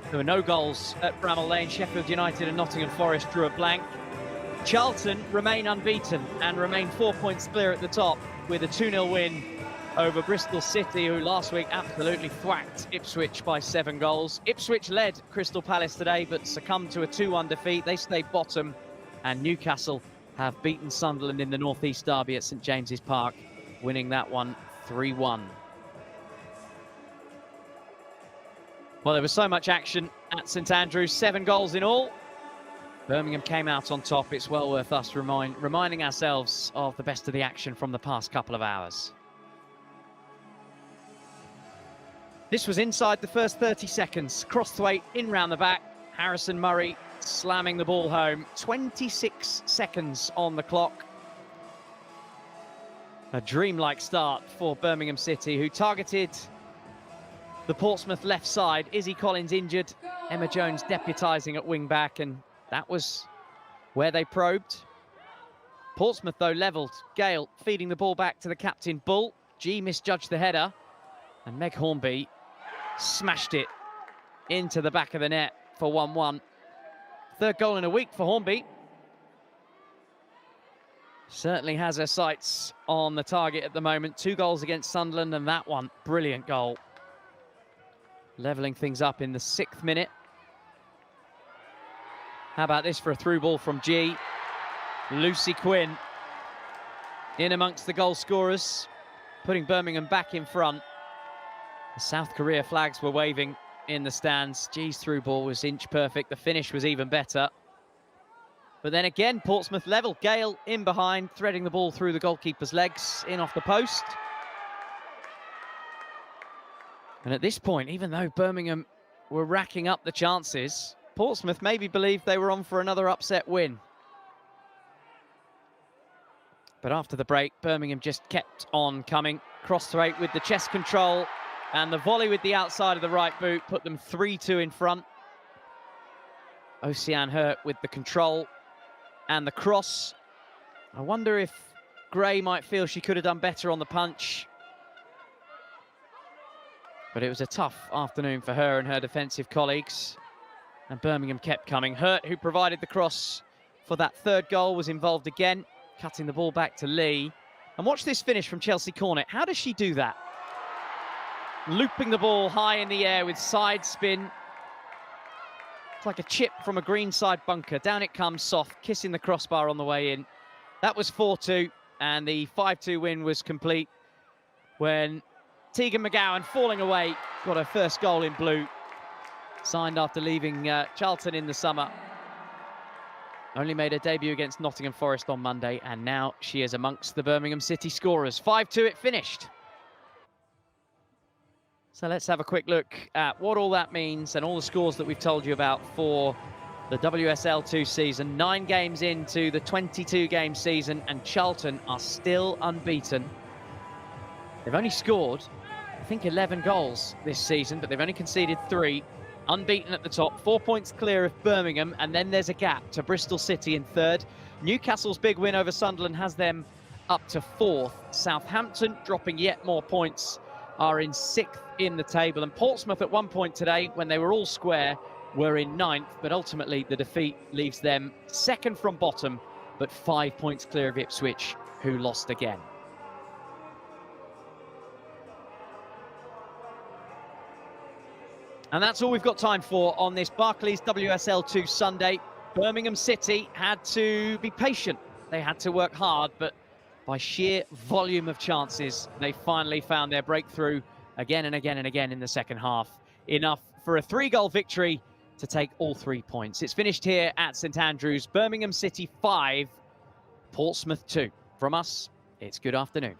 There were no goals at Bramall Lane. Sheffield United and Nottingham Forest drew a blank. Charlton remain unbeaten and remain 4 points clear at the top with a 2-0 win over Bristol City, who last week absolutely thwacked Ipswich by 7 goals. Ipswich led Crystal Palace today but succumbed to a 2-1 defeat. They stay bottom, and Newcastle have beaten Sunderland in the North East derby at St James's Park winning that one 3-1. Well, there was so much action at St Andrews, 7 goals in all. Birmingham came out on top. It's well worth us reminding ourselves of the best of the action from the past couple of hours. This was inside the first 30 seconds. Cross to 8, in round the back. Harrison Murray slamming the ball home. 26 seconds on the clock. A dreamlike start for Birmingham City, who targeted the Portsmouth left side. Izzy Collins injured, Emma Jones deputising at wing back, and that was where they probed. Portsmouth, though, levelled. Gale feeding the ball back to the captain, Bull. G misjudged the header, and Meg Hornby smashed it into the back of the net for 1-1. Third goal in a week for Hornby. Certainly has her sights on the target at the moment. 2 goals against Sunderland, and that one, brilliant goal. Levelling things up in the 6th minute. How about this for a through ball from G? Lucy Quinn in amongst the goal scorers, putting Birmingham back in front. The South Korea flags were waving in the stands. G's through ball was inch perfect. The finish was even better. But then again, Portsmouth level. Gale in behind, threading the ball through the goalkeeper's legs, in off the post. And at this point, even though Birmingham were racking up the chances, Portsmouth maybe believed they were on for another upset win. But after the break, Birmingham just kept on coming. Cross to 8 with the chest control, and the volley with the outside of the right boot put them 3-2 in front. Oceane Hurt with the control and the cross. I wonder if Gray might feel she could have done better on the punch. But it was a tough afternoon for her and her defensive colleagues. And Birmingham kept coming. Hurt, who provided the cross for that third goal, was involved again, cutting the ball back to Lee. And watch this finish from Chelsea Cornet. How does she do that? Looping the ball high in the air with side spin. It's like a chip from a greenside bunker. Down it comes soft, kissing the crossbar on the way in. That was 4-2, and the 5-2 win was complete when Tegan McGowan, falling away, got her first goal in blue. Signed after leaving Charlton in the summer. Only made her debut against Nottingham Forest on Monday, and now she is amongst the Birmingham City scorers. 5-2 it finished. So let's have a quick look at what all that means and all the scores that we've told you about for the WSL 2 season. 9 games into the 22-game season, and Charlton are still unbeaten. They've only scored, I think, 11 goals this season, but they've only conceded 3. Unbeaten at the top, 4 points clear of Birmingham, and then there's a gap to Bristol City in 3rd. Newcastle's big win over Sunderland has them up to 4th. Southampton, dropping yet more points, are in 6th in the table. And Portsmouth at one point today, when they were all square, were in 9th, but ultimately the defeat leaves them 2nd from bottom, but 5 points clear of Ipswich, who lost again. And that's all we've got time for on this Barclays WSL 2 Sunday. Birmingham City had to be patient. They had to work hard, but by sheer volume of chances, they finally found their breakthrough again and again and again in the second half. Enough for a 3-goal victory to take all 3 points. It's finished here at St Andrews. Birmingham City 5, Portsmouth 2. From us, it's good afternoon.